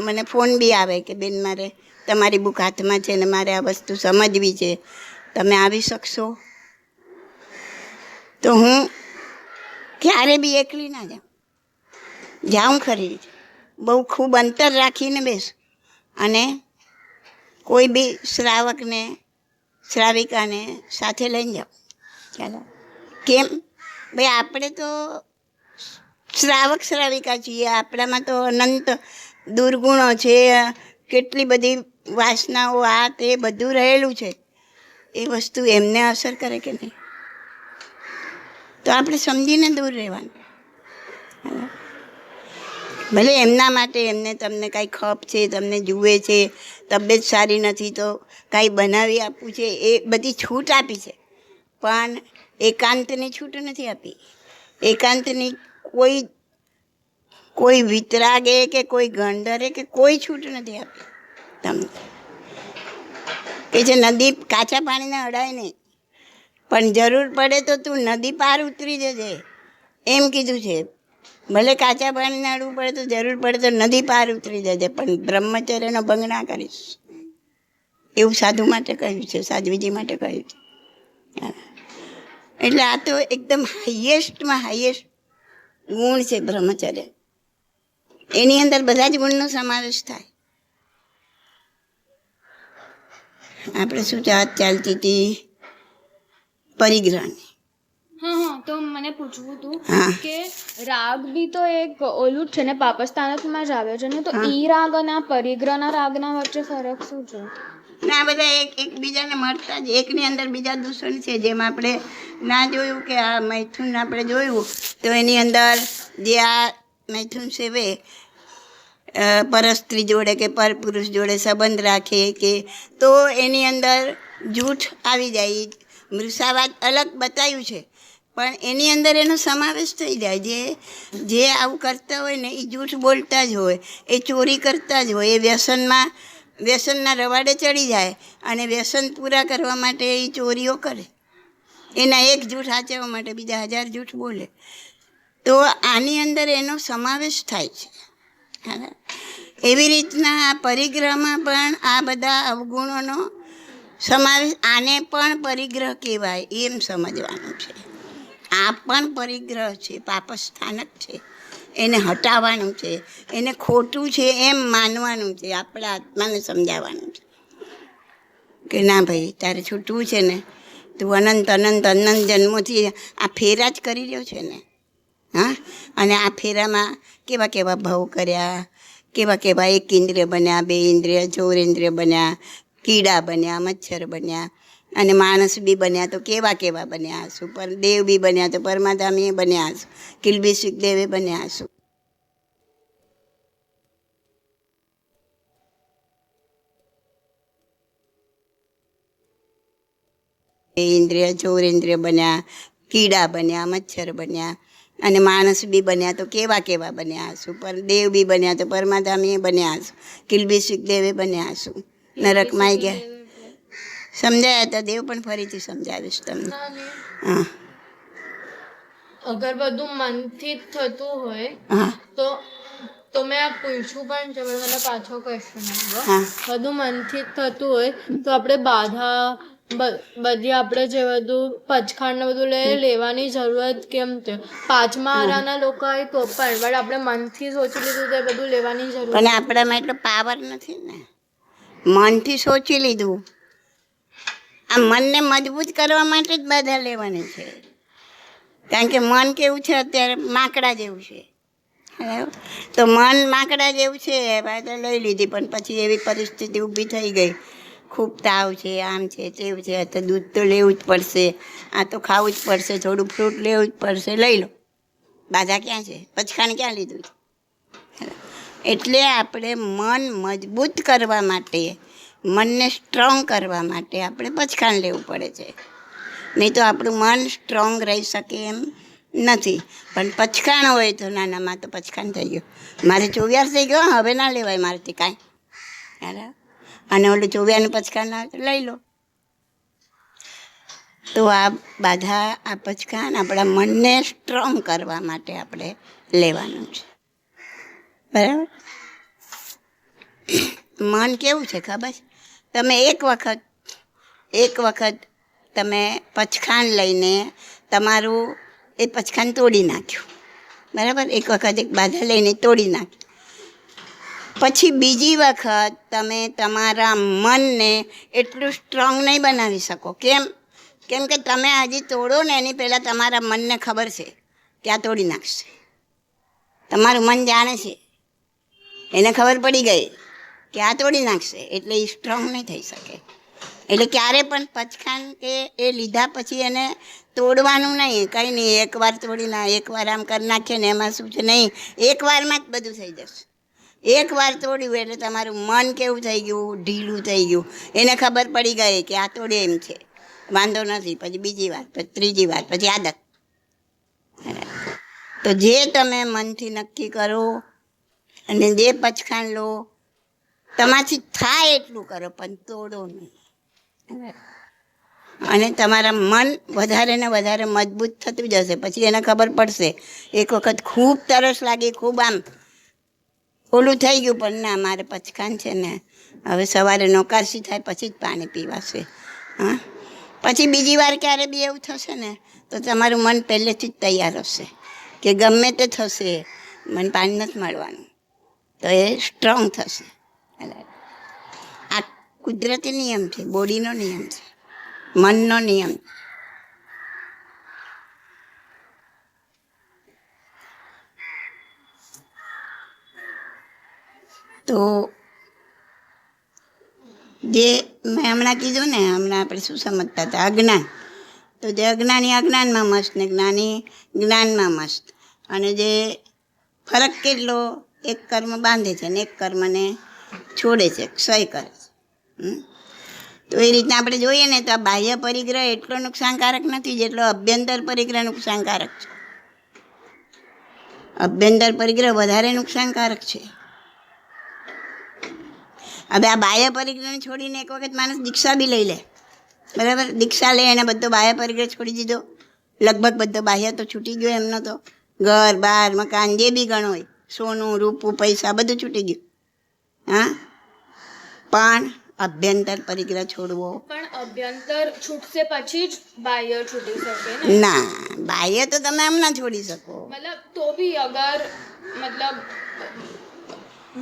મને ફોન બી આવે કે બેન મારે તમારી બુક હાથમાં છે ને મારે આ વસ્તુ સમજવી છે, તમે આવી શકશો? તો હું ક્યારે બી એકલી ના જાઉં ખરી, બહુ ખૂબ અંતર રાખીને બેસું અને કોઈ બી શ્રાવકને શ્રાવિકાને સાથે લઈને જાઉં. ચાલો, કેમ ભાઈ આપણે તો શ્રાવક શ્રાવિકા છીએ, આપણામાં તો અનંત દુર્ગુણો છે, કેટલી બધી વાસનાઓ, આ તે બધું રહેલું છે. એ વસ્તુ એમને અસર કરે કે નહીં? તો આપણે સમજીને દૂર રહેવાનું. ભલે એમના માટે એમને તમને કાંઈ ખપ છે, તમને જુએ છે, તબિયત સારી નથી તો કાંઈ બનાવી આપવું છે, એ બધી છૂટ આપી છે, પણ એકાંતની છૂટ નથી આપી. એકાંતની કોઈ વિતરાગે કે કોઈ ગંધરે કે કોઈ છૂટ નથી આપી તમને. કે જે નદી કાચા પાણીને અડાય નહીં, પણ જરૂર પડે તો તું નદી પાર ઉતરી જજે એમ કીધું છે. ભલે કાચા પાણીને અડવું પડે તો જરૂર પડે તો નદી પાર ઉતરી જજે, પણ બ્રહ્મચર્યનો ભંગ ના કરીશ, એવું સાધુ માટે કહ્યું છે, સાધ્વીજી માટે કહ્યું છે. એટલે આ તો એકદમ હાઈએસ્ટમાં હાઈએસ્ટ ગુણ છે બ્રહ્મચર્ય. એની અંદર બધા જ ગુણનો સમાવેશ થાય. આપણે શું વાત ચાલતી હતી? પરિગ્રહની. હા, તો મને પૂછવું હતું હા. કે રાગ બી તો એક ઓલું જ છે ને, પાપસ્થાનકમાં જ આવે છે ને, તો ઈ રાગ અને આ પરિગ્રહના રાગના વચ્ચે ફરક શું છે? ના, બધા એકબીજાને મળતા જ, એકની અંદર બીજા દૂષણ છે. જેમ આપણે ના જોયું કે આ મૈથુન આપણે જોયું તો એની અંદર જે આ મૈથુન સેવે પરસ્ત્રી જોડે કે પરપુરુષ જોડે સંબંધ રાખે કે તો એની અંદર જૂઠ આવી જાય. મૃષાવાદ અલગ બતાવ્યું છે, પણ એની અંદર એનો સમાવેશ થઈ જાય. જે આવું કરતા હોય ને એ જૂઠ બોલતા જ હોય, એ ચોરી કરતા જ હોય, એ વ્યસનના રવાડે ચડી જાય અને વ્યસન પૂરા કરવા માટે એ ચોરીઓ કરે. એના એક જૂઠ સાચવવા માટે બીજા 1000 જૂઠ બોલે. તો આની અંદર એનો સમાવેશ થાય છે. એવી રીતના આ પરિગ્રહમાં પણ આ બધા અવગુણોનો સમાવેશ. આને પણ પરિગ્રહ કહેવાય એમ સમજવાનું છે. આ પણ પરિગ્રહ છે, પાપસ્થાનક છે, એને હટાવવાનું છે, એને ખોટું છે એમ માનવાનું છે, આપણા આત્માને સમજાવવાનું છે કે ના ભાઈ તારે છૂટવું છે ને, તું અનંત અનંત અનંત જન્મોથી આ ફેરા જ કરી રહ્યો છે ને. હા, અને આ ફેરામાં કેવા કેવા ભાવ કર્યા, કેવા કેવા 1 ઇન્દ્રિય બન્યા, 2 ઇન્દ્રિય, 14 ઇન્દ્રિય બન્યા, કીડા બન્યા, મચ્છર બન્યા, અને માણસ બી બન્યા તો કેવા કેવા બન્યા હશું, પર દેવ બી બન્યા તો પરમાધામી બન્યા હશું, કિલ્બિશિક દેવે બન્યા હશું. ઇન્દ્રિય 14 ઇન્દ્રિય બન્યા, કીડા બન્યા, મચ્છર બન્યા, અને માણસ બી બન્યા તો કેવા કેવા બન્યા હશું, પર દેવ બી બન્યા તો પરમાધામી બન્યા હશું, કિલ્બિશિક દેવે બન્યા હશું. નરકમાં આવી ગયા. સમજાયા તો દેવ પણ ફરીથી સમજાવીશ તમને. હા, અગર બધું મનથી જ થતું હોય હા, તો મેં આ પૂછ્યું પણ છે, પણ મને પાછો ક્વેશ્ચન આવ્યો. હા. બધું મનથી જ થતું હોય તો આપણે બાધા બધી આપણે જે બધું પચખાંડ ને બધું લેવાની જરૂરત કેમ છે? 5મા આરાના લોકો હોય તો પણ આપણે મનથી સોચી લીધું તો બધું લેવાની જરૂર. પણ આપણામાં એટલો પાવર નથી ને. મનથી સોચી લીધું, આ મનને મજબૂત કરવા માટે જ બાધા લેવાની છે. કારણ કે મન કેવું છે અત્યારે માકડા જેવું છે. તો મન માકડા જેવું છે, બાધા લઈ લીધી, પણ પછી એવી પરિસ્થિતિ ઊભી થઈ ગઈ, ખૂબ તાવ છે, આમ છે, તેવું છે, તો દૂધ તો લેવું જ પડશે, આ તો ખાવું જ પડશે, થોડું ફ્રૂટ લેવું જ પડશે, લઈ લો. બાધા ક્યાં છે? પચખાણ ક્યાં લીધું છે? એટલે આપણે મન મજબૂત કરવા માટે, મનને સ્ટ્રોંગ કરવા માટે આપણે પચખાણ લેવું પડે છે. નહીં તો આપણું મન સ્ટ્રોંગ રહી શકે એમ નથી. પણ પચકાણ હોય તો નાનામાં તો પચકાણ થઈ ગયું. મારે 24 થઈ ગયો, હવે ના લેવાય મારાથી કાંઈ. બરાબર. અને ઓલું 24નું પચકાણ આવે તો લઈ લો. તો આ બાધા, આ પચકાણ આપણા મનને સ્ટ્રોંગ કરવા માટે આપણે લેવાનું છે. બરાબર. મન કેવું છે ખબર છે? તમે એક વખત તમે પચખાણ લઈને તમારું એ પચખાણ તોડી નાખ્યું. બરાબર. એક વખત એક બાધા લઈને તોડી નાખ્યું. પછી બીજી વખત તમે તમારા મનને એટલું સ્ટ્રોંગ નહીં બનાવી શકો. કેમ કે તમે હજી તોડો ને એની પહેલાં તમારા મનને ખબર છે કે આ તોડી નાખશે. તમારું મન જાણે છે, એને ખબર પડી ગઈ કે આ તોડી નાખશે, એટલે એ સ્ટ્રોંગ નહીં થઈ શકે. એટલે ક્યારે પણ પચખાણ કે એ લીધા પછી એને તોડવાનું નહીં, કંઈ નહીં. એકવાર તોડી ના, એકવાર આમ કરી નાખીએ ને એમાં શું છે, નહીં, એકવારમાં જ બધું થઈ જશે. એકવાર તોડ્યું એટલે તમારું મન કેવું થઈ ગયું, ઢીલું થઈ ગયું. એને ખબર પડી ગઈ કે આ તોડે એમ છે, વાંધો નથી. પછી બીજી વાર, પછી ત્રીજી વાર, પછી આદત. તો જે તમે મનથી નક્કી કરો અને જે પચખાણ લો, તમારાથી થાય એટલું કરો, પણ તોડો નહીં. અને તમારા મન વધારે ને વધારે મજબૂત થતું જશે. પછી એને ખબર પડશે. એક વખત ખૂબ તરસ લાગી, ખૂબ આમ ઓલું થઈ ગયું, પણ ના, મારે પચખાણ છે ને, હવે સવારે નોકારસી થાય પછી જ પાણી પીવાશે. હા, પછી બીજી વાર ક્યારે બી એવું થશે ને તો તમારું મન પહેલેથી જ તૈયાર હશે કે ગમે તે થશે, મને પાણી નથી મળવાનું, તો એ સ્ટ્રોંગ થશે. આ કુદરતી નિયમ છે, બોડીનો નિયમ છે, મનનો નિયમ. તો જે મેં હમણાં કીધું ને, હમણાં આપણે શું સમજતા હતા, અજ્ઞાન. તો જે અજ્ઞાની અજ્ઞાનમાં મસ્ત ને જ્ઞાની જ્ઞાનમાં મસ્ત. અને જે ફરક કેટલો, એક કર્મ બાંધે છે ને એક કર્મને છોડે છે, ક્ષય કરે છે. તો એ રીતના આપણે જોઈએ ને તો આ બાહ્ય પરિગ્રહ એટલો નુકસાનકારક નથી જેટલો અભ્યંતર પરિગ્રહ નુકસાનકારક છે. અભ્યંતર પરિગ્રહ વધારે નુકસાનકારક છે. હવે આ બાહ્ય પરિગ્રહને છોડીને એક વખત માણસ દીક્ષા બી લઈ લે. બરાબર. દીક્ષા લે એને બધો બાહ્ય પરિગ્રહ છોડી દીધો, લગભગ બધો બાહ્ય તો છૂટી ગયો એમનો. તો ઘર બાર મકાન જે બી ગણો હોય, સોનું રૂપું પૈસા બધું છૂટી ગયું. હા, પણ અભ્યંતર પરિગ્રહ છોડવો. પણ અભ્યંતર છૂટશે પછી જ બાહ્ય છૂટી શકે ને? ના, બાહ્ય તો તમે એમ ના છોડી શકો. મતલબ તો બી અગર મતલબ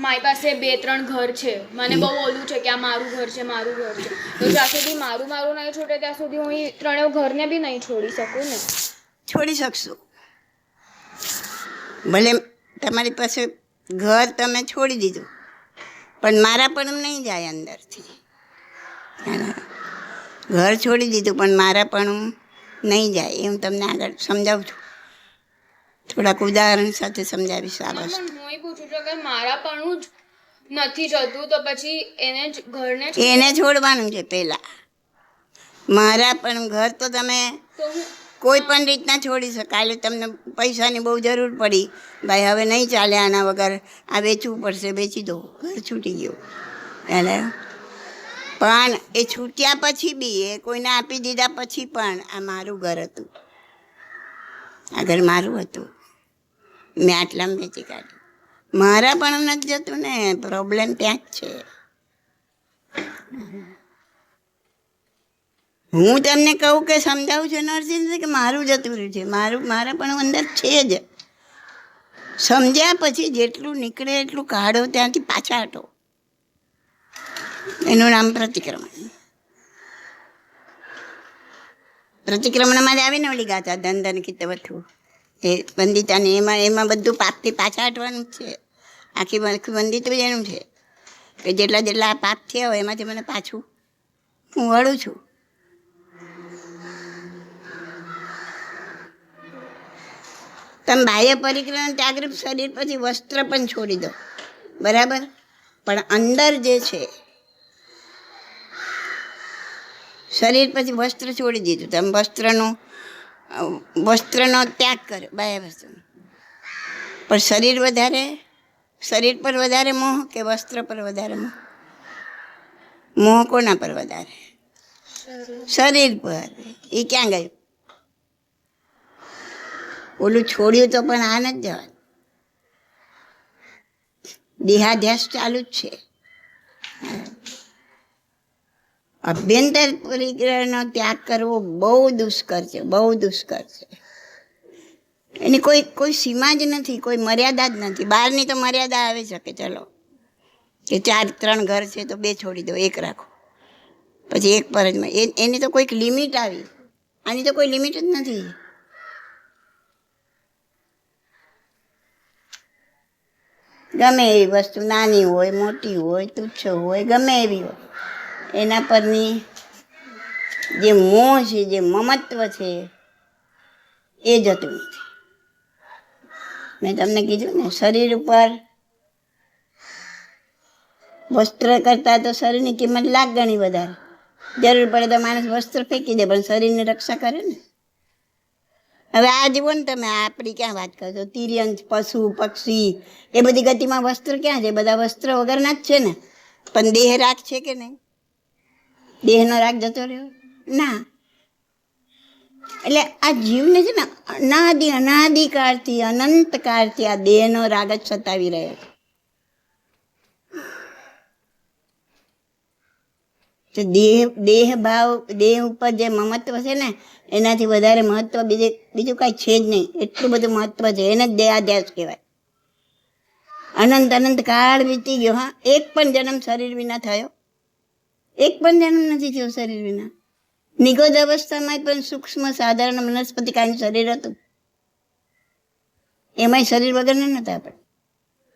મારી પાસે 2-3 ઘર છે, મને બહુ ઓલું છે કે આ મારું ઘર છે, મારું ઘર છે, તો જ્યાં સુધી મારું નહીં છૂટે ત્યાં સુધી હું એ 3 ઘરને બી નહીં છોડી શકું ને? છોડી શકશો. ભલે તમારી પાસે ઘર તમે છોડી દીધું, પણ મારા પણ નહીં જાય અંદરથી. ઘર છોડી દીધું પણ મારા પણ નહીં જાય. એ હું તમને આગળ સમજાવું છું, થોડાક ઉદાહરણ સાથે સમજાવીશ આ વસ્તુ. હું એ પૂછું છું કે મારા પણ જ નથી જતું તો પછી એને છોડવાનું છે પહેલાં. મારા પણ ઘર તો તમે કોઈ પણ રીતના છોડી શકાય. એટલે તમને પૈસાની બહુ જરૂર પડી, ભાઈ હવે નહીં ચાલે આના વગર, આ વેચવું પડશે, વેચી દો, ઘર છૂટી ગયું. એટલે પણ એ છૂટ્યા પછી બી, એ કોઈને આપી દીધા પછી પણ, આ મારું ઘર હતું, આ ઘર મારું હતું, મેં આટલામાં વેચી કાઢ્યું. મારા પણ નથી જતું ને, પ્રોબ્લેમ ત્યાં જ છે. હું તમને કહું કે સમજાવું છું નરસિંહ કે મારું જતું રહ્યું છે, મારા પણ અંદર છે જ. સમજ્યા પછી જેટલું નીકળે એટલું કાઢો, ત્યાંથી પાછા હટો. એનું નામ પ્રતિક્રમણ. પ્રતિક્રમણમાં જ આવીને ઓલી ગાતા ધન ધન કિતવથું, એ વંદિતાને, એમાં બધું પાપથી પાછા હટવાનું જ છે. આખી વંદિત જ એનું છે કે જેટલા પાપ થયા હોય એમાંથી મને પાછું હું વળું છું. તમે બાહ્ય પરિક્રમણ ત્યાગરૂપ શરીર પછી વસ્ત્ર પણ છોડી દો, બરાબર, પણ અંદર જે છે શરીર પછી વસ્ત્ર છોડી દીધું. તમે વસ્ત્રનું વસ્ત્રનો ત્યાગ કર્યો, બાહ્ય વસ્તુનો. પણ શરીર પર વધારે મોહ કે વસ્ત્ર પર વધારે મોહ? મોહ કોના પર વધારે? શરીર પર. એ ક્યાં ગયું? ઓલું છોડ્યું તો પણ આ નથી જવાનું. દેહાધ્યાસ ચાલુ જ છે. અભ્યંતર પરિગ્રહનો ત્યાગ કરવો બહુ દુષ્કર છે, બહુ દુષ્કર છે. એની કોઈ સીમા જ નથી, કોઈ મર્યાદા જ નથી. બહારની તો મર્યાદા આવી શકે, ચલો કે 3 ઘર છે તો 2 છોડી દો, 1 રાખો, પછી 1 પર જ. એની તો કોઈક લિમિટ આવી. આની તો કોઈ લિમિટ જ નથી. ગમે એવી વસ્તુ, નાની હોય, મોટી હોય, તુચ્છ હોય, ગમે એવી હોય, એના પરની જે મોહ છે, જે મમત્વ છે, એ જતું નથી. મેં તમને કીધું ને, શરીર ઉપર વસ્ત્ર કરતાં તો શરીરની કિંમત લાખ ગણી વધારે. જરૂર પડે તો માણસ વસ્ત્ર ફેંકી દે, પણ શરીરની રક્ષા કરે ને. હવે આ જુઓ ને તમે, આપણી ક્યાં વાત કરશો? તિર્યંશ, પશુ, પક્ષી, એ બધી ગતિમાં વસ્ત્ર ક્યાં છે? બધા વસ્ત્ર વગરના જ છે ને. પણ દેહ રાગ છે કે નહીં? દેહનો રાગ જતો રહ્યો ના. એટલે આ જીવને છે ને અનાદિકાળથી, અનંતકાળથી આ દેહનો રાગ જ સતાવી રહ્યો છે. દેહ ભાવ, દેહ ઉપર જે મમત્વ છે ને, એનાથી વધારે મહત્વ બીજું કાંઈ છે જ નહીં. એટલું બધું મહત્વ છે. એને જ દેહાધ્યાસ કહેવાય. અનંત કાળ વીતી ગયો. હા, એક પણ જન્મ શરીર વિના થયો? એક પણ જન્મ નથી થયો શરીર વિના. નિગોદ અવસ્થામાં પણ સૂક્ષ્મ સાધારણ વનસ્પતિ કાયનું શરીર હતું. એમાંય શરીર વગરના નહોતા આપણે.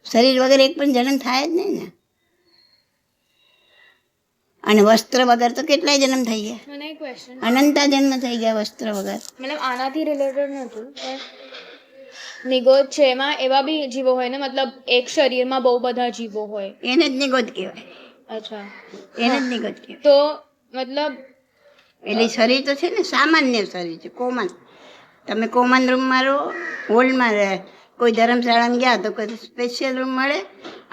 શરીર વગર એક પણ જન્મ થાય જ નહીં ને. અને વસ્ત્ર વગર તો કેટલાય જન્મ થઈ ગયા. મને એક ક્વેશ્ચન, અનંતા જન્મ થઈ ગયા વસ્ત્ર વગર. મતલબ આનાથી રિલેટેડ નહોતું, પણ નિગોદ છે, એમાં એવા બી જીવો હોય ને, મતલબ એક શરીરમાં બહુ બધા જીવો હોય. એને જ નિગોદ કહેવાય. અચ્છા, એને જ નિગોદ કહેવાય. તો મતલબ એટલે શરીર તો છે ને સામાન્ય શરીર છે, કોમન. તમે કોમન રૂમમાં રહો, હોલમાં રહે. કોઈ ધર્મશાળામાં ગયા તો કોઈ સ્પેશિયલ રૂમ મળે,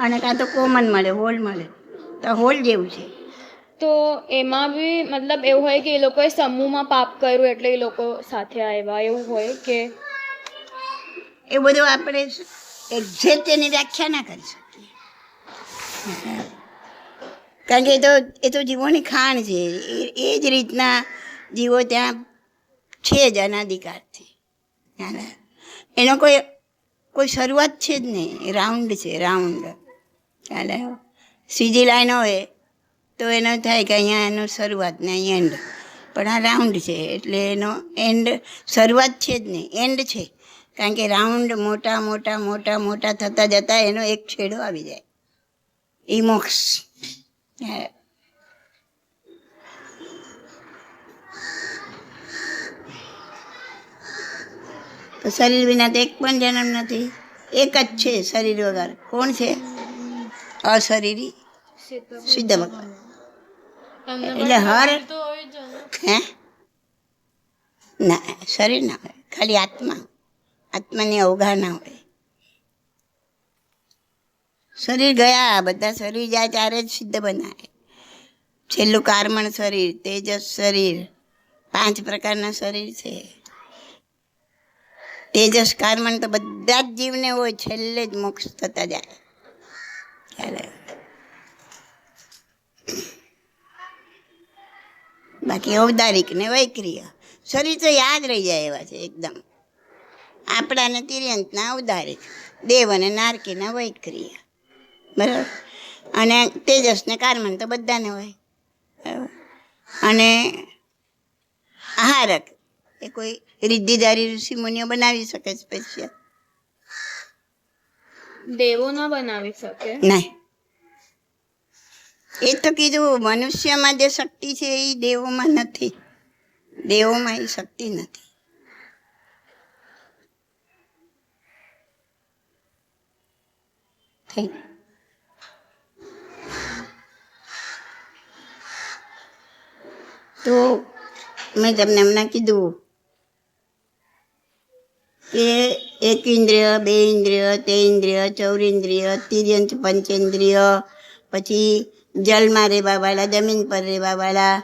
અને કાં તો કોમન મળે, હોલ મળે. તો હોલ જેવું છે. તો એમાં બી મતલબ એવું હોય કે એ લોકોએ સમૂહમાં પાપ કર્યું એટલે એ લોકો સાથે આવ્યા, એવું હોય કે? એ બધું આપણે એક્ઝેક્ટ એની વ્યાખ્યા ના કરી શકીએ, કારણ કે એ તો જીવોની ખાણ છે. એ જ રીતના જીવો ત્યાં છે જ અનાદિકાળથી. એનો કોઈ શરૂઆત છે જ નહીં. રાઉન્ડ છે, રાઉન્ડ. ચાલે સીધી લાઈન હોય તો એનો થાય કે અહીંયા એનો શરૂઆત ને અહીં એન્ડ. પણ આ રાઉન્ડ છે એટલે એનો એન્ડ, શરૂઆત છે જ નહીં, એન્ડ છે. કારણ કે રાઉન્ડ મોટા મોટા મોટા મોટા થતાં જતાં એનો એક છેડો આવી જાય, એ મોક્ષ. તો શરીર વિના તો એક પણ જન્મ નથી. એક જ છે શરીર વગર. કોણ છે? અશરીરી સિદ્ધ ભગવાન. એટલે હે ના, શરીર ના હોય, ખાલી આત્માની અવગાહના હોય. શરીર ગયા, બધા શરીર જાય ત્યારે જ સિદ્ધ બનાવે. છેલ્લું કાર્મણ શરીર, તેજસ શરીર, 5 પ્રકારના શરીર છે. તેજસ કાર્મણ તો બધા જ જીવને હોય, છેલ્લે જ મોક્ષ થતા જાય. બાકી ઔદારિક ને વૈક્રિય શરીર તો યાદ રહી જાય એવા છે એકદમ. આપણાને તિર્યંતના ઔદારિક, દેવ અને નારકીના વૈક્રિય, બરાબર. અને તેજસ ને કાર્મણ તો બધાને હોય, બરાબર. અને આહારક એ કોઈ રિદ્ધિધારી ઋષિ મુનિઓ બનાવી શકે સ્પેશિયલ. દેવો ના બનાવી શકે? નહીં. એ તો કીધું, મનુષ્યમાં જે શક્તિ છે એ દેવોમાં નથી. દેવોમાં એ શક્તિ નથી. તો મેં તમને હમણાં કીધું એક ઇન્દ્રિય, બે ઇન્દ્રિય, તે ઇન્દ્રિય, ચૌરિન્દ્રિય, તિર્યંચ પંચેન્દ્રિય, પછી જલમાં રહેવાવાળા, જમીન પર રહેવાવાળા,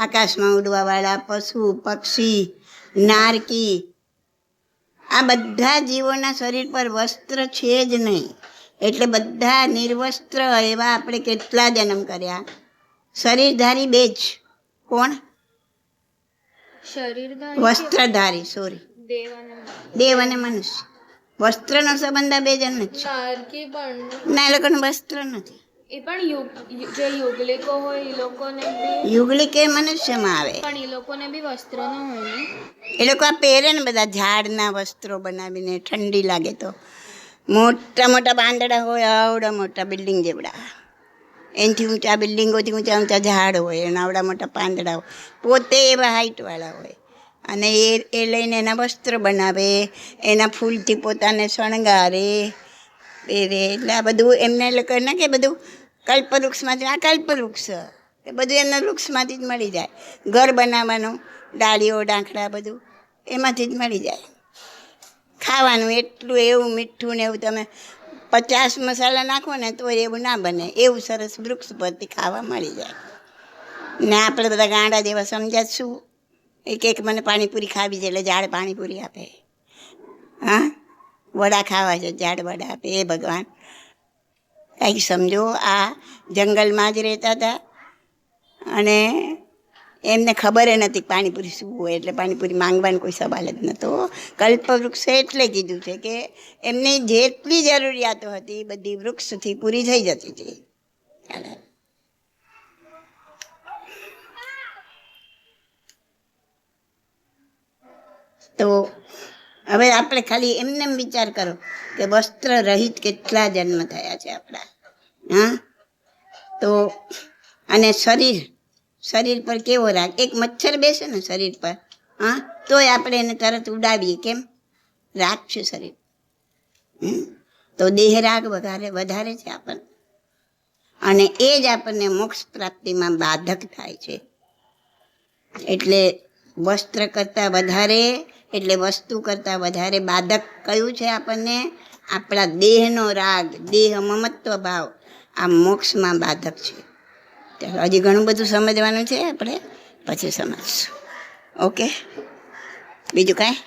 આકાશમાં ઉડવાવાળા, પશુ પક્ષી, નારકી, આ બધા જીવોના શરીર પર વસ્ત્ર છે જ નહીં. એટલે બધા નિર્વસ્ત્ર એવા આપણે કેટલા જન્મ કર્યા. શરીરધારી બે જ. કોણ? શરીરધારી વસ્ત્રધારી, સોરી, દેવ અને દેવ અને મનુષ્ય. વસ્ત્રનો સંબંધ આ બે જણ જ છે. નારકી પણ ના, એ લોકોનું વસ્ત્ર નથી. એ પણ જે યુગલિકો હોય એ લોકોને બી, યુગલિક એ મનુષ્યમાં આવે. પણ એ લોકોને બી વસ્ત્ર ન હોય ને. એ લોકો આ પહેરે ને બધા ઝાડના વસ્ત્રો બનાવીને, ઠંડી લાગે તો મોટા મોટા પાંદડા હોય, આવડા મોટા બિલ્ડિંગ જેવડા, એનાથી ઊંચા બિલ્ડિંગોથી ઊંચા ઊંચા ઝાડ હોય અને આવડા મોટા પાંદડા હોય, પોતે એવા હાઇટવાળા હોય. અને એ લઈને એના વસ્ત્ર બનાવે, એના ફૂલથી પોતાને શણગારે, પહેરે. એટલે આ બધું એમને લોકો ના કે બધું કલ્પવૃક્ષમાંથી, આ કલ્પવૃક્ષ એ બધું એમના વૃક્ષમાંથી જ મળી જાય. ઘર બનાવવાનું, ડાળીઓ ડાંખડા બધું એમાંથી જ મળી જાય. ખાવાનું એટલું એવું મીઠું ને એવું તમે 50 મસાલા નાખો ને તો એવું ના બને, એવું સરસ વૃક્ષ પરથી ખાવા મળી જાય. ને આપણે બધા ગાંડા જેવા સમજ્યા શું, એક મને પાણીપુરી ખાવી છે એટલે ઝાડ પાણીપુરી આપે. હા, વડા ખાવા છે, ઝાડ વડા આપે. એ ભગવાન, કંઈક સમજો. આ જંગલમાં જ રહેતા હતા અને એમને ખબર નથી પાણીપુરી શું હોય, એટલે પાણીપુરી માંગવાનો કોઈ સવાલ જ નહોતો. કલ્પવૃક્ષે એટલે કીધું છે કે એમની જેટલી જરૂરિયાતો હતી એ બધી વૃક્ષથી પૂરી થઈ જતી હતી. તો હવે આપણે ખાલી એમને એમ વિચાર કરો કે વસ્ત્ર રહિત કેટલા જન્મ થયા છે આપણા. હા, તો અને શરીર પર કેવો રાગ. એક મચ્છર બેસે ને શરીર પર, હા, તોય આપણે એને તરત ઉડાવીએ. કેમ? રાગ છે શરીર. તો દેહ રાગ વધારે છે આપણને, અને એ જ આપણને મોક્ષ પ્રાપ્તિમાં બાધક થાય છે. એટલે વસ્ત્ર કરતાં વધારે, એટલે વસ્તુ કરતાં વધારે બાધક કયું છે આપણને? આપણા દેહનો રાગ, દેહ મમત્વ ભાવ, આ મોક્ષમાં બાધક છે. ચાલો, હજી ઘણું બધું સમજવાનું છે, આપણે પછી સમજશું. ઓકે, બીજું કાંઈ?